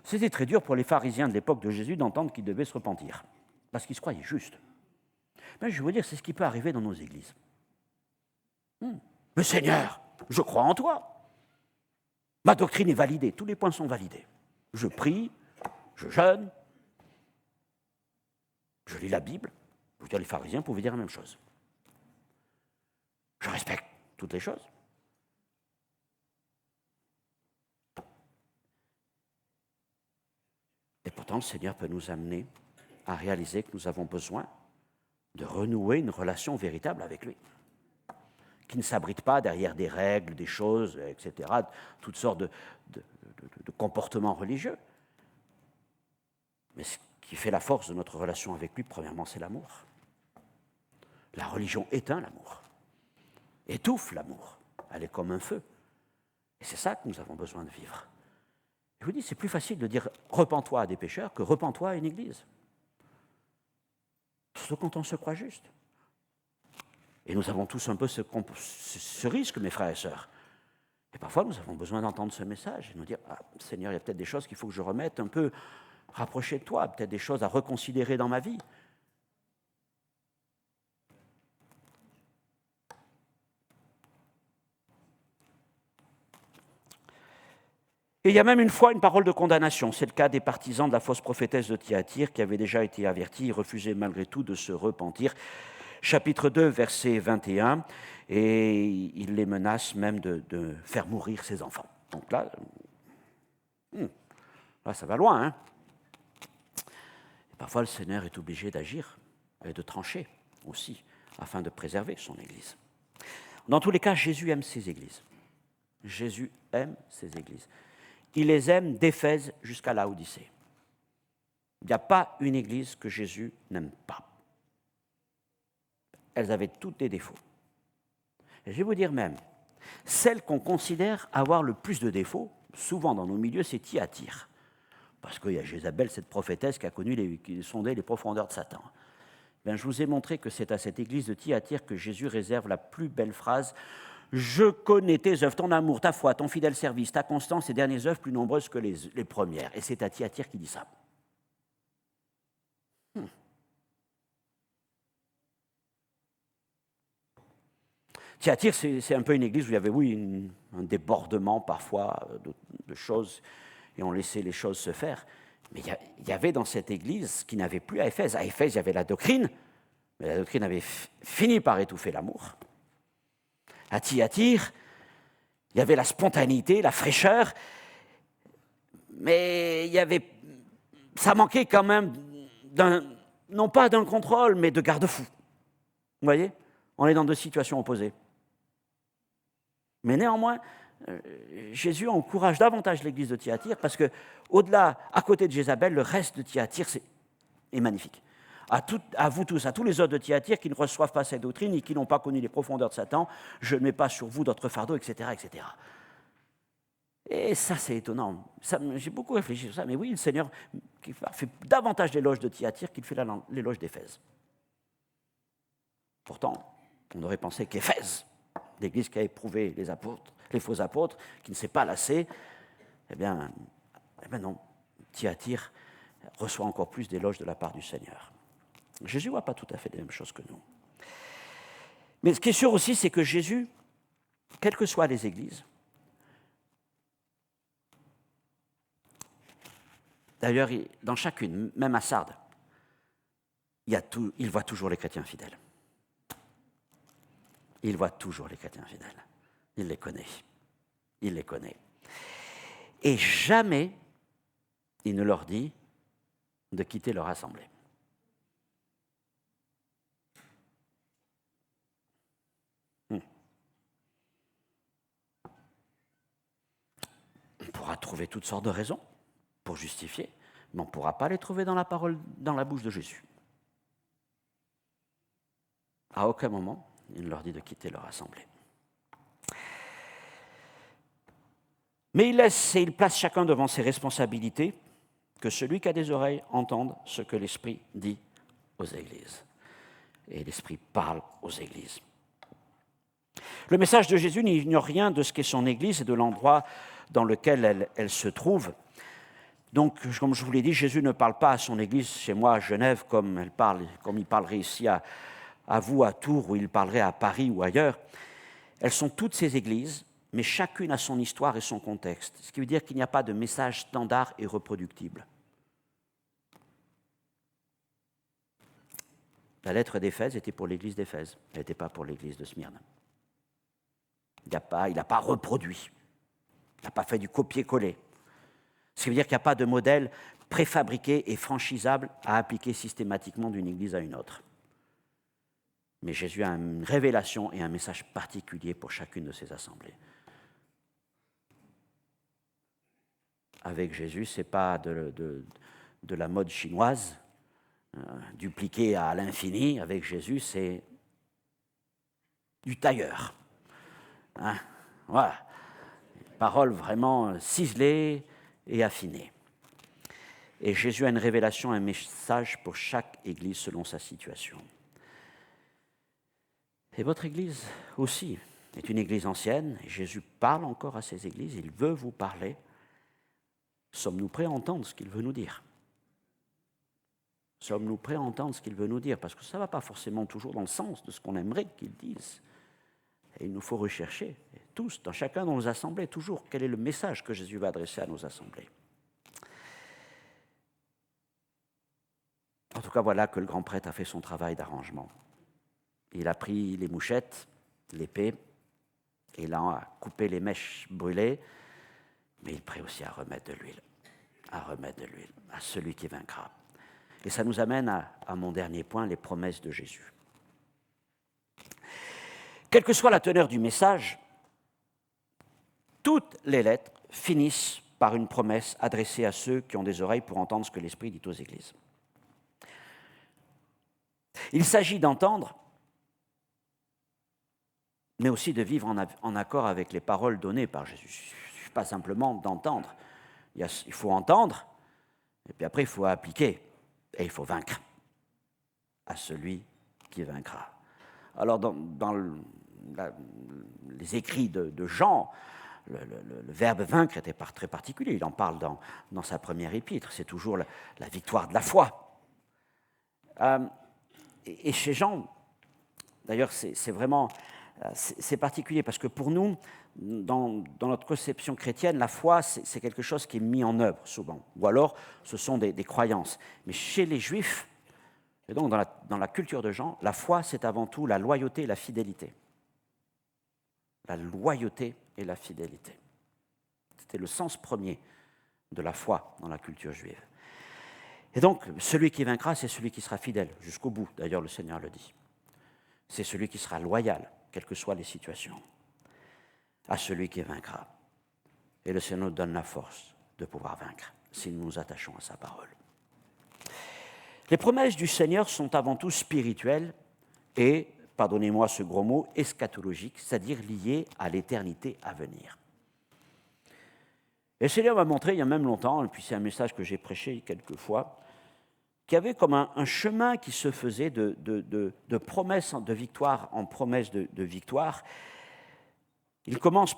C'était très dur pour les pharisiens de l'époque de Jésus d'entendre qu'ils devaient se repentir, parce qu'ils se croyaient justes. Mais je veux dire, c'est ce qui peut arriver dans nos églises. Mais Seigneur, je crois en toi. Ma doctrine est validée, tous les points sont validés. Je prie, je jeûne, je lis la Bible. Je veux dire, les pharisiens pouvaient dire la même chose. Je respecte toutes les choses. Et pourtant, le Seigneur peut nous amener à réaliser que nous avons besoin de renouer une relation véritable avec lui, qui ne s'abrite pas derrière des règles, des choses, etc., toutes sortes de comportements religieux. Mais ce qui fait la force de notre relation avec lui, premièrement, c'est l'amour. La religion éteint l'amour, étouffe l'amour. Elle est comme un feu. Et c'est ça que nous avons besoin de vivre. Je vous dis, c'est plus facile de dire « repens-toi à des pécheurs » que « repens-toi à une église ». Surtout quand on se croit juste. Et nous avons tous un peu ce risque, mes frères et sœurs. Et parfois, nous avons besoin d'entendre ce message et nous dire « Seigneur, il y a peut-être des choses qu'il faut que je remette un peu rapprochées de toi, peut-être des choses à reconsidérer dans ma vie. » Et il y a même une fois une parole de condamnation. C'est le cas des partisans de la fausse prophétesse de Thyatire qui avaient déjà été avertis et refusaient malgré tout de se repentir. Chapitre 2, verset 21, et il les menace même de faire mourir ses enfants. Donc là, ça va loin. Hein. Et parfois, le Seigneur est obligé d'agir et de trancher aussi, afin de préserver son Église. Dans tous les cas, Jésus aime ses églises. Jésus aime ses églises. Il les aime d'Éphèse jusqu'à Laodicée. Il n'y a pas une église que Jésus n'aime pas. Elles avaient toutes des défauts. Et je vais vous dire même, celle qu'on considère avoir le plus de défauts, souvent dans nos milieux, c'est Thyatire. Parce qu'il y a Jézabel, cette prophétesse qui sondait les profondeurs de Satan. Je vous ai montré que c'est à cette église de Thyatire que Jésus réserve la plus belle phrase. Je connais tes œuvres, ton amour, ta foi, ton fidèle service, ta constance et dernières œuvres plus nombreuses que les premières. Et c'est à Thyatire qui dit ça. Thyatire, c'est un peu une église où il y avait, oui, un débordement parfois de choses, et on laissait les choses se faire. Mais il y avait dans cette église qui n'avait plus à Éphèse. À Éphèse, il y avait la doctrine, mais la doctrine avait fini par étouffer l'amour. À Thyatire, il y avait la spontanéité, la fraîcheur, mais ça manquait quand même non pas d'un contrôle, mais de garde-fou. Vous voyez ? On est dans deux situations opposées. Mais néanmoins, Jésus encourage davantage l'église de Thyatire parce que, au-delà, à côté de Jézabel, le reste de Thyatire est magnifique. À vous tous, à tous les autres de Thyatire qui ne reçoivent pas cette doctrine et qui n'ont pas connu les profondeurs de Satan, je ne mets pas sur vous d'autres fardeaux, etc., etc. Et ça, c'est étonnant. J'ai beaucoup réfléchi sur ça, mais oui, le Seigneur fait davantage l'éloge de Thyatire qu'il fait l'éloge d'Éphèse. Pourtant, on aurait pensé qu'Éphèse, l'église qui a éprouvé les faux apôtres, qui ne s'est pas lassée, eh bien non, Thyatire reçoit encore plus d'éloges de la part du Seigneur. Jésus ne voit pas tout à fait les mêmes choses que nous. Mais ce qui est sûr aussi, c'est que Jésus, quelles que soient les églises, d'ailleurs, dans chacune, même à Sardes, il voit toujours les chrétiens fidèles. Il voit toujours les chrétiens fidèles. Il les connaît. Il les connaît. Et jamais il ne leur dit de quitter leur assemblée. On pourra trouver toutes sortes de raisons pour justifier, mais on ne pourra pas les trouver dans la parole, dans la bouche de Jésus. À aucun moment, il ne leur dit de quitter leur assemblée. Mais il place chacun devant ses responsabilités, que celui qui a des oreilles entende ce que l'Esprit dit aux églises. Et l'Esprit parle aux églises. Le message de Jésus n'ignore rien de ce qu'est son Église et de l'endroit dans lequel elle se trouve. Donc, comme je vous l'ai dit, Jésus ne parle pas à son Église chez moi à Genève comme il parlerait ici à vous à Tours, ou il parlerait à Paris ou ailleurs. Elles sont toutes ces églises, mais chacune a son histoire et son contexte, ce qui veut dire qu'il n'y a pas de message standard et reproductible. La lettre d'Éphèse était pour l'église d'Éphèse, elle n'était pas pour l'église de Smyrne. Il n'a pas reproduit, il n'a pas fait du copier-coller. Ce qui veut dire qu'il n'y a pas de modèle préfabriqué et franchisable à appliquer systématiquement d'une église à une autre. Mais Jésus a une révélation et un message particulier pour chacune de ces assemblées. Avec Jésus, ce n'est pas de la mode chinoise, dupliquée à l'infini. Avec Jésus, c'est du tailleur. Voilà. Parole vraiment ciselée et affinée. Et Jésus a une révélation, un message pour chaque église selon sa situation. Et votre église aussi est une église ancienne, et Jésus parle encore à ces églises, il veut vous parler. Sommes-nous prêts à entendre ce qu'il veut nous dire ? Sommes-nous prêts à entendre ce qu'il veut nous dire ? Parce que ça ne va pas forcément toujours dans le sens de ce qu'on aimerait qu'il dise. Et il nous faut rechercher, tous, dans chacun de nos assemblées, toujours, quel est le message que Jésus va adresser à nos assemblées. En tout cas, voilà que le grand prêtre a fait son travail d'arrangement. Il a pris les mouchettes, l'épée, et il a coupé les mèches brûlées, mais il prie aussi à remettre de l'huile, à celui qui vaincra. Et ça nous amène à mon dernier point, les promesses de Jésus. Quelle que soit la teneur du message, toutes les lettres finissent par une promesse adressée à ceux qui ont des oreilles pour entendre ce que l'Esprit dit aux églises. Il s'agit d'entendre, mais aussi de vivre en accord avec les paroles données par Jésus. Il ne suffit pas simplement d'entendre. Il faut entendre, et puis après il faut appliquer, et il faut vaincre à celui qui vaincra. Alors dans les écrits de Jean, le verbe vaincre était très particulier. Il en parle dans sa première épître. C'est toujours la victoire de la foi. Et chez Jean, d'ailleurs, c'est vraiment c'est particulier parce que pour nous, dans notre conception chrétienne, la foi, c'est quelque chose qui est mis en œuvre souvent. Ou alors, ce sont des croyances. Mais chez les Juifs, et donc dans la culture de Jean, la foi, c'est avant tout la loyauté et la fidélité. La loyauté et la fidélité. C'était le sens premier de la foi dans la culture juive. Et donc, celui qui vaincra, c'est celui qui sera fidèle jusqu'au bout. D'ailleurs, le Seigneur le dit. C'est celui qui sera loyal, quelles que soient les situations, à celui qui vaincra. Et le Seigneur nous donne la force de pouvoir vaincre si nous nous attachons à sa parole. Les promesses du Seigneur sont avant tout spirituelles et, pardonnez-moi ce gros mot, eschatologiques, c'est-à-dire liées à l'éternité à venir. Et le Seigneur m'a montré il y a même longtemps, et puis c'est un message que j'ai prêché quelques fois, qu'il y avait comme un chemin qui se faisait de promesse de victoire en promesse de victoire. Il commence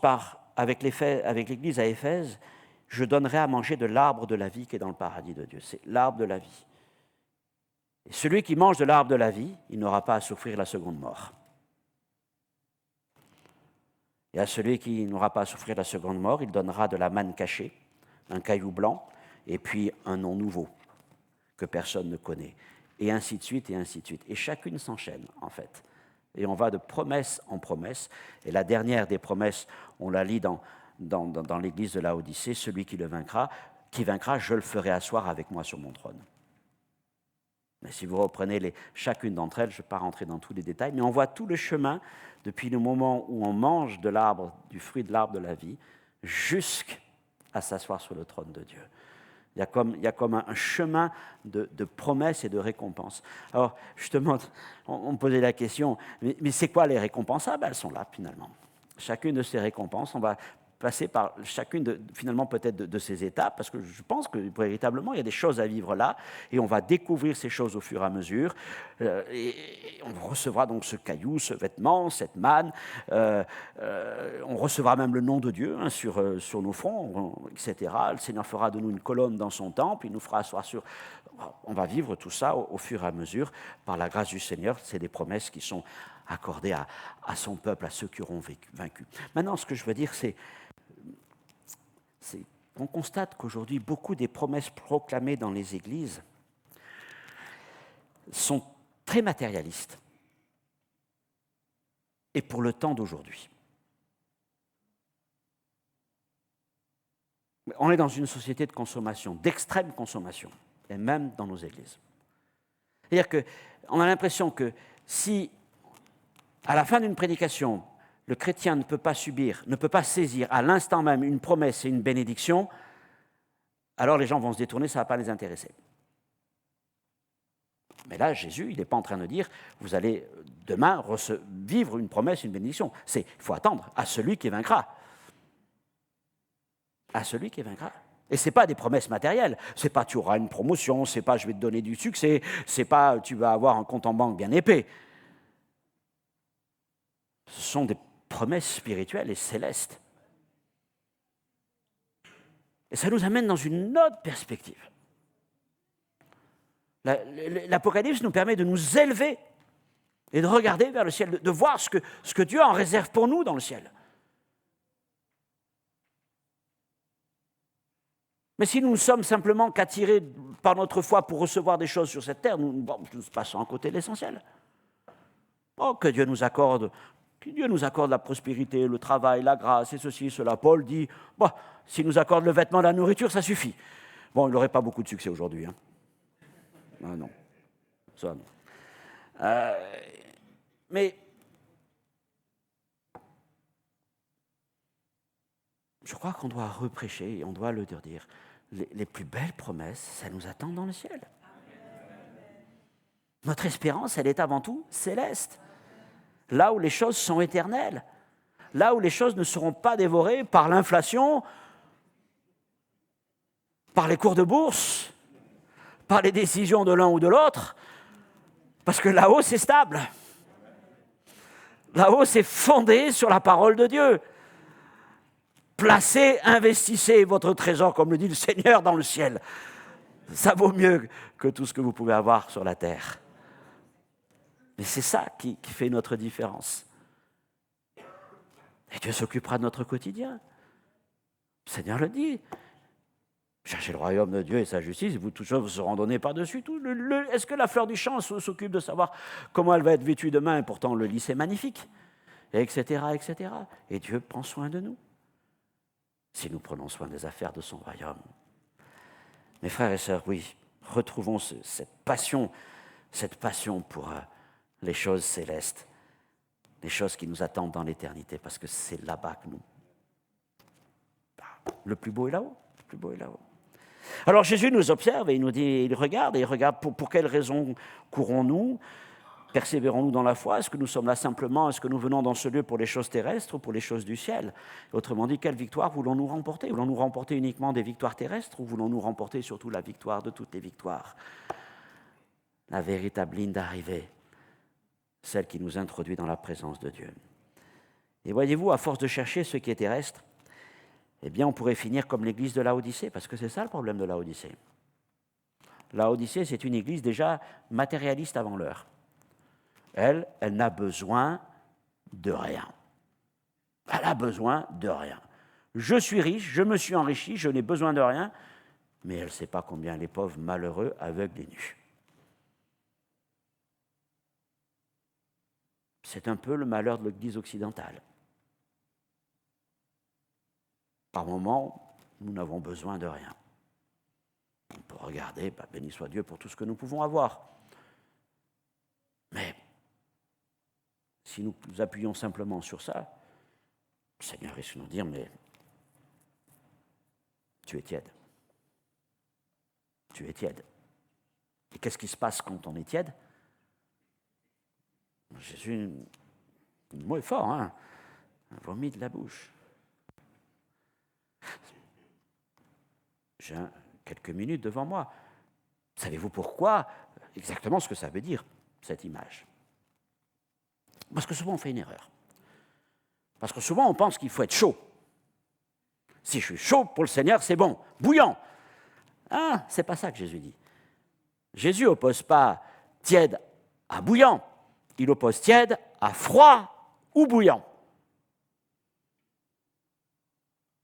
avec l'Église à Éphèse, « Je donnerai à manger de l'arbre de la vie qui est dans le paradis de Dieu ». C'est l'arbre de la vie. Et celui qui mange de l'arbre de la vie, il n'aura pas à souffrir la seconde mort. Et à celui qui n'aura pas à souffrir la seconde mort, il donnera de la manne cachée, un caillou blanc, et puis un nom nouveau que personne ne connaît. Et ainsi de suite, et ainsi de suite. Et chacune s'enchaîne, en fait, Et on va de promesse en promesse. Et la dernière des promesses, on la lit dans l'église de Laodicée, celui qui vaincra, je le ferai asseoir avec moi sur mon trône. Mais si vous reprenez chacune d'entre elles, je ne vais pas rentrer dans tous les détails, mais on voit tout le chemin depuis le moment où on mange de l'arbre, du fruit de l'arbre de la vie, jusqu'à s'asseoir sur le trône de Dieu. Il y a comme un chemin de promesses et de récompenses. Alors, justement, on me posait la question, mais c'est quoi les récompenses? Elles sont là, finalement. Chacune de ces récompenses, on va passer par chacune, finalement, peut-être de ces étapes, parce que je pense que, véritablement, il y a des choses à vivre là, et on va découvrir ces choses au fur et à mesure, et on recevra donc ce caillou, ce vêtement, cette manne, on recevra même le nom de Dieu sur nos fronts, etc. Le Seigneur fera de nous une colonne dans son temple, il nous fera asseoir sur... On va vivre tout ça au fur et à mesure, par la grâce du Seigneur. C'est des promesses qui sont accordées à son peuple, à ceux qui auront vaincu. Maintenant, ce que je veux dire, c'est qu'on constate qu'aujourd'hui, beaucoup des promesses proclamées dans les églises sont très matérialistes. Et pour le temps d'aujourd'hui. On est dans une société de consommation, d'extrême consommation, et même dans nos églises. C'est-à-dire qu'on a l'impression que si, à la fin d'une prédication, le chrétien ne peut pas subir, ne peut pas saisir à l'instant même une promesse et une bénédiction, alors les gens vont se détourner, ça ne va pas les intéresser. Mais là, Jésus, il n'est pas en train de dire, vous allez demain vivre une promesse, une bénédiction. Il faut attendre à celui qui vaincra. À celui qui vaincra. Et ce n'est pas des promesses matérielles. Ce n'est pas tu auras une promotion, ce n'est pas je vais te donner du succès, ce n'est pas tu vas avoir un compte en banque bien épais. Ce sont des promesses spirituelles et célestes. Et ça nous amène dans une autre perspective. L'Apocalypse nous permet de nous élever et de regarder vers le ciel, de voir ce que Dieu en réserve pour nous dans le ciel. Mais si nous ne sommes simplement qu'attirés par notre foi pour recevoir des choses sur cette terre, nous passons à côté de l'essentiel. Oh, que Dieu nous accorde la prospérité, le travail, la grâce et ceci, cela. Paul dit, s'il nous accorde le vêtement, la nourriture, ça suffit. Bon, il n'aurait pas beaucoup de succès aujourd'hui. Ah non, ça non. Mais je crois qu'on doit reprêcher et on doit le dire. Les plus belles promesses, ça nous attend dans le ciel. Notre espérance, elle est avant tout céleste. Là où les choses sont éternelles. Là où les choses ne seront pas dévorées par l'inflation, par les cours de bourse, par les décisions de l'un ou de l'autre, parce que là-haut, c'est stable. Là-haut, c'est fondé sur la parole de Dieu. Placez, investissez votre trésor, comme le dit le Seigneur, dans le ciel. Ça vaut mieux que tout ce que vous pouvez avoir sur la terre. Mais c'est ça qui fait notre différence. Et Dieu s'occupera de notre quotidien. Le Seigneur le dit. Cherchez le royaume de Dieu et sa justice, et vous, toutes choses vous seront données par-dessus tout. Est-ce que la fleur du champ s'occupe de savoir comment elle va être vêtue demain, et pourtant le lys est magnifique, etc., etc. Et Dieu prend soin de nous, si nous prenons soin des affaires de son royaume. Mes frères et sœurs, oui, retrouvons cette passion pour les choses célestes, les choses qui nous attendent dans l'éternité, parce que c'est là-bas que nous... Le plus beau est là-haut, le plus beau est là-haut. Alors Jésus nous observe et il nous dit, il regarde pour quelles raisons courons-nous, persévérons-nous dans la foi, est-ce que nous sommes là simplement, est-ce que nous venons dans ce lieu pour les choses terrestres ou pour les choses du ciel? Autrement dit, quelle victoire voulons-nous remporter? Voulons-nous remporter uniquement des victoires terrestres ou voulons-nous remporter surtout la victoire de toutes les victoires? La véritable ligne d'arrivée, celle qui nous introduit dans la présence de Dieu. Et voyez-vous, à force de chercher ce qui est terrestre, eh bien, on pourrait finir comme l'église de Laodicée, parce que c'est ça le problème de Laodicée. Laodicée, c'est une église déjà matérialiste avant l'heure. Elle n'a besoin de rien. Elle a besoin de rien. Je suis riche, je me suis enrichi, je n'ai besoin de rien, mais elle ne sait pas combien les pauvres, malheureux, aveugles et nus. c'est un peu le malheur de l'Église occidentale. Par moments, nous n'avons besoin de rien. On peut regarder, béni soit Dieu pour tout ce que nous pouvons avoir. Mais si nous nous appuyons simplement sur ça, le Seigneur risque de nous dire, mais tu es tiède. Tu es tiède. Et qu'est-ce qui se passe quand on est tiède? Jésus, le mot est fort, hein? Un vomi de la bouche. J'ai quelques minutes devant moi. Savez-vous pourquoi? Exactement ce que ça veut dire, cette image. Parce que souvent on fait une erreur. Parce que souvent on pense qu'il faut être chaud. Si je suis chaud pour le Seigneur, c'est bon, bouillant. Ah, c'est pas ça que Jésus dit. Jésus n'oppose pas tiède à bouillant. Il oppose tiède à froid ou bouillant.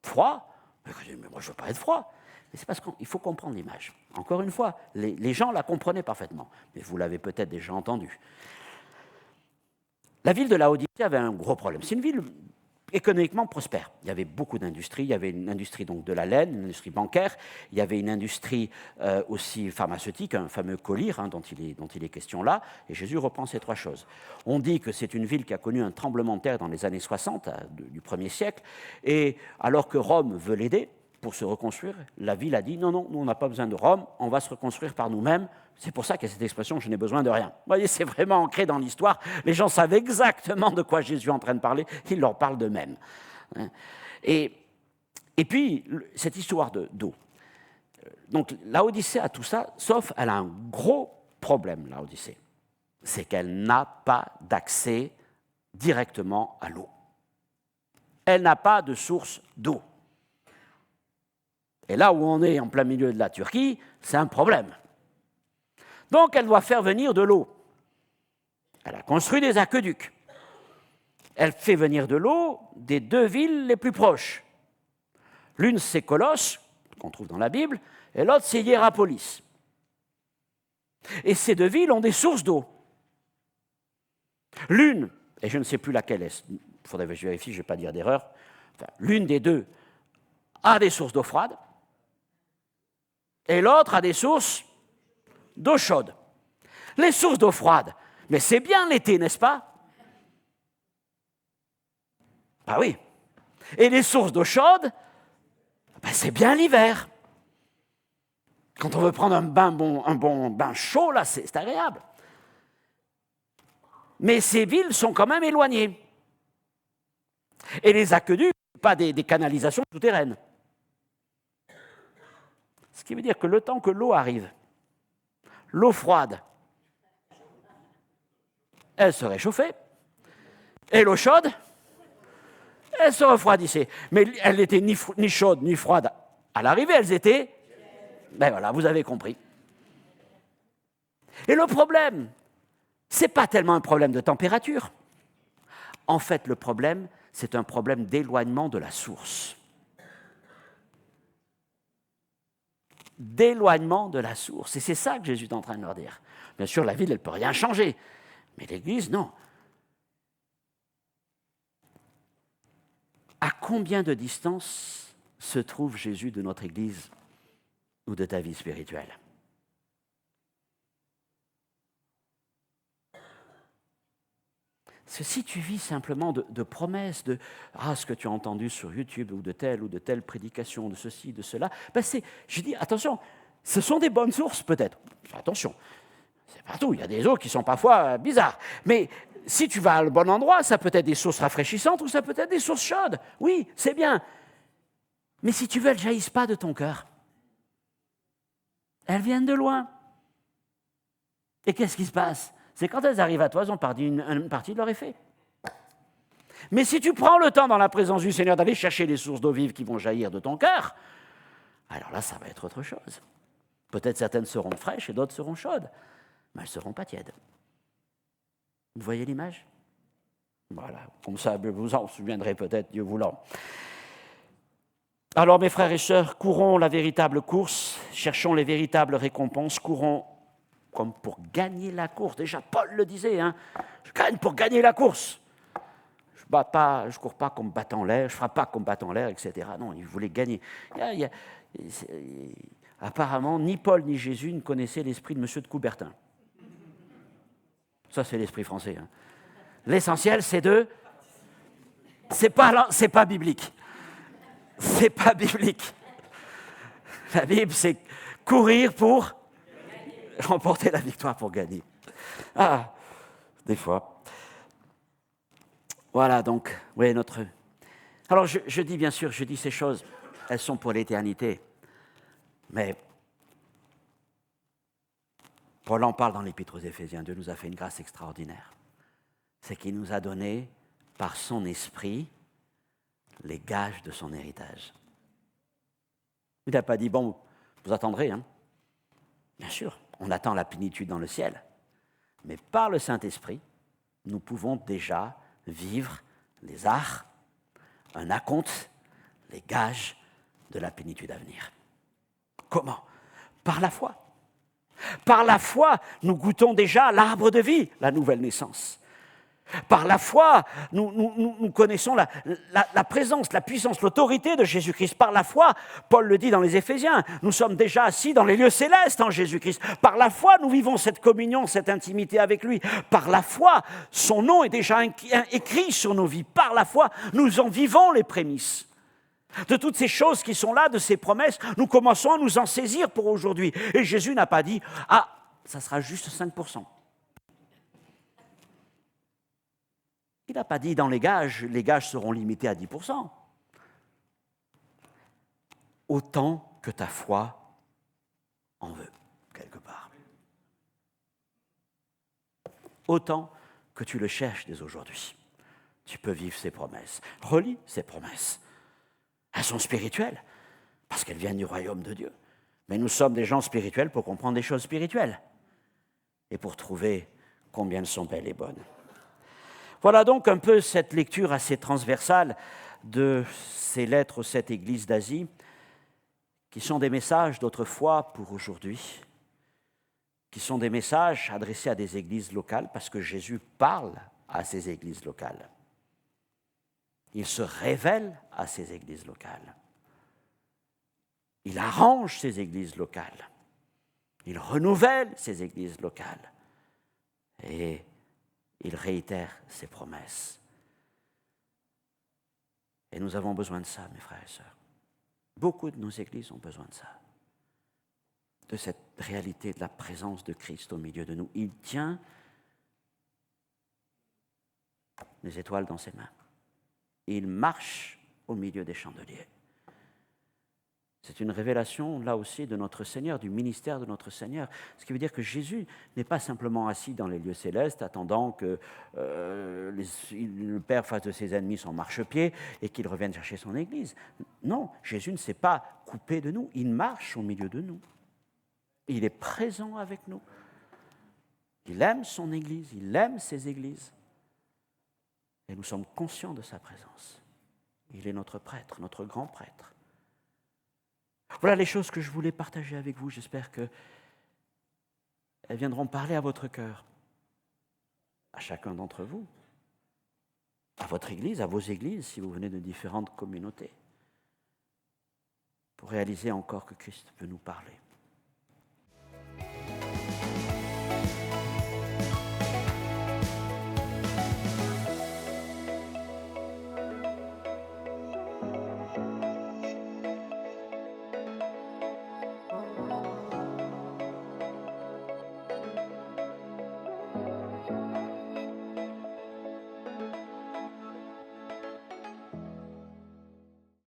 Froid? Mais moi je ne veux pas être froid. Mais c'est parce qu'il faut comprendre l'image. Encore une fois, les gens la comprenaient parfaitement, mais vous l'avez peut-être déjà entendu. La ville de Laodicée avait un gros problème. C'est une ville économiquement prospère. Il y avait beaucoup d'industries. Il y avait une industrie donc de la laine, une industrie bancaire. Il y avait une industrie aussi pharmaceutique, un fameux collyre dont il est question là. Et Jésus reprend ces trois choses. On dit que c'est une ville qui a connu un tremblement de terre dans les années 60 du 1er siècle. Et alors que Rome veut l'aider pour se reconstruire, la ville a dit non, nous on n'a pas besoin de Rome, on va se reconstruire par nous-mêmes. C'est pour ça qu'il y a cette expression « je n'ai besoin de rien ». Vous voyez, c'est vraiment ancré dans l'histoire. Les gens savent exactement de quoi Jésus est en train de parler, il leur parle d'eux-mêmes. Et puis, cette histoire d'eau. Donc, Laodicée a tout ça, sauf elle a un gros problème, Laodicée. C'est qu'elle n'a pas d'accès directement à l'eau. Elle n'a pas de source d'eau. Et là où on est en plein milieu de la Turquie, c'est un problème. Donc elle doit faire venir de l'eau. Elle a construit des aqueducs. Elle fait venir de l'eau des deux villes les plus proches. L'une c'est Colosse, qu'on trouve dans la Bible, et l'autre c'est Hiérapolis. Et ces deux villes ont des sources d'eau. L'une, et je ne sais plus laquelle est, il faudrait que je vérifie, je ne vais pas dire d'erreur, enfin, l'une des deux a des sources d'eau froide, et l'autre a des sources d'eau chaude. Les sources d'eau froide, mais c'est bien l'été, n'est-ce pas? Ah oui. Et les sources d'eau chaude, c'est bien l'hiver. Quand on veut prendre un bon bain chaud, là, c'est agréable. Mais ces villes sont quand même éloignées. Et les aqueducs, pas des canalisations souterraines. Ce qui veut dire que le temps que l'eau arrive, l'eau froide, elle se réchauffait. Et l'eau chaude, elle se refroidissait. Mais elle n'était ni chaude ni froide à l'arrivée, elles étaient... Ben voilà, vous avez compris. Et le problème, ce n'est pas tellement un problème de température. En fait, le problème, c'est un problème d'éloignement de la source. D'éloignement de la source. Et c'est ça que Jésus est en train de leur dire. Bien sûr, la ville, elle ne peut rien changer. Mais l'Église, non. À combien de distance se trouve Jésus de notre Église ou de ta vie spirituelle? Si tu vis simplement de promesses, de ce que tu as entendu sur YouTube ou de telle prédication, de ceci, de cela, je dis, attention, ce sont des bonnes sources peut-être. Attention, c'est partout, il y a des eaux qui sont parfois bizarres. Mais si tu vas au bon endroit, ça peut être des sources rafraîchissantes ou ça peut être des sources chaudes. Oui, c'est bien. Mais si tu veux, elles ne jaillissent pas de ton cœur. Elles viennent de loin. Et qu'est-ce qui se passe? C'est quand elles arrivent à toi, elles ont perdu une partie de leur effet. Mais si tu prends le temps dans la présence du Seigneur d'aller chercher les sources d'eau vive qui vont jaillir de ton cœur, alors là, ça va être autre chose. Peut-être certaines seront fraîches et d'autres seront chaudes, mais elles ne seront pas tièdes. Vous voyez l'image? Voilà, comme ça, vous en souviendrez peut-être, Dieu voulant. Alors, mes frères et sœurs, courons la véritable course, cherchons les véritables récompenses, courons comme pour gagner la course. Déjà, Paul le disait, hein, je gagne pour gagner la course. Je ne cours pas comme battant l'air, je ne frappe pas comme battant l'air, etc. Non, il voulait gagner. Apparemment, ni Paul ni Jésus ne connaissaient l'esprit de M. de Coubertin. Ça, c'est l'esprit français. Hein. L'essentiel, c'est de... C'est pas biblique. C'est pas biblique. La Bible, c'est courir pour remporter la victoire, pour gagner. Ah, des fois. Voilà, donc, oui, notre... Alors, je dis, bien sûr, je dis ces choses, elles sont pour l'éternité. Mais Paul en parle dans l'Épître aux Éphésiens. Dieu nous a fait une grâce extraordinaire. C'est qu'il nous a donné, par son esprit, les gages de son héritage. Il n'a pas dit, bon, vous attendrez, hein. Bien sûr, on attend la plénitude dans le ciel. Mais par le Saint-Esprit, nous pouvons déjà vivre les arts, un acompte, les gages de la plénitude à venir. Comment ? Par la foi. Par la foi, nous goûtons déjà l'arbre de vie, la nouvelle naissance. Par la foi, nous connaissons la présence, la puissance, l'autorité de Jésus-Christ. Par la foi, Paul le dit dans les Éphésiens, nous sommes déjà assis dans les lieux célestes en Jésus-Christ. Par la foi, nous vivons cette communion, cette intimité avec lui. Par la foi, son nom est déjà écrit sur nos vies. Par la foi, nous en vivons les prémices. De toutes ces choses qui sont là, de ces promesses, nous commençons à nous en saisir pour aujourd'hui. Et Jésus n'a pas dit, ah, ça sera juste 5%. Il n'a pas dit dans les gages seront limités à 10%. Autant que ta foi en veut, quelque part. Autant que tu le cherches dès aujourd'hui. Tu peux vivre ces promesses. Relis ces promesses. Elles sont spirituelles, parce qu'elles viennent du royaume de Dieu. Mais nous sommes des gens spirituels pour comprendre des choses spirituelles et pour trouver combien elles sont belles et bonnes. Voilà donc un peu cette lecture assez transversale de ces lettres aux 7 églises d'Asie, qui sont des messages d'autrefois pour aujourd'hui, qui sont des messages adressés à des églises locales, parce que Jésus parle à ces églises locales. Il se révèle à ces églises locales. Il arrange ces églises locales. Il renouvelle ces églises locales. Et il réitère ses promesses. Et nous avons besoin de ça, mes frères et sœurs. Beaucoup de nos églises ont besoin de ça. De cette réalité de la présence de Christ au milieu de nous. Il tient les étoiles dans ses mains. Il marche au milieu des chandeliers. C'est une révélation, là aussi, de notre Seigneur, du ministère de notre Seigneur. Ce qui veut dire que Jésus n'est pas simplement assis dans les lieux célestes, attendant que le Père fasse de ses ennemis son marchepied et qu'il revienne chercher son Église. Non, Jésus ne s'est pas coupé de nous, il marche au milieu de nous. Il est présent avec nous. Il aime son Église, il aime ses Églises. Et nous sommes conscients de sa présence. Il est notre prêtre, notre grand prêtre. Voilà les choses que je voulais partager avec vous. J'espère qu'elles viendront parler à votre cœur, à chacun d'entre vous, à votre église, à vos églises, si vous venez de différentes communautés, pour réaliser encore que Christ veut nous parler.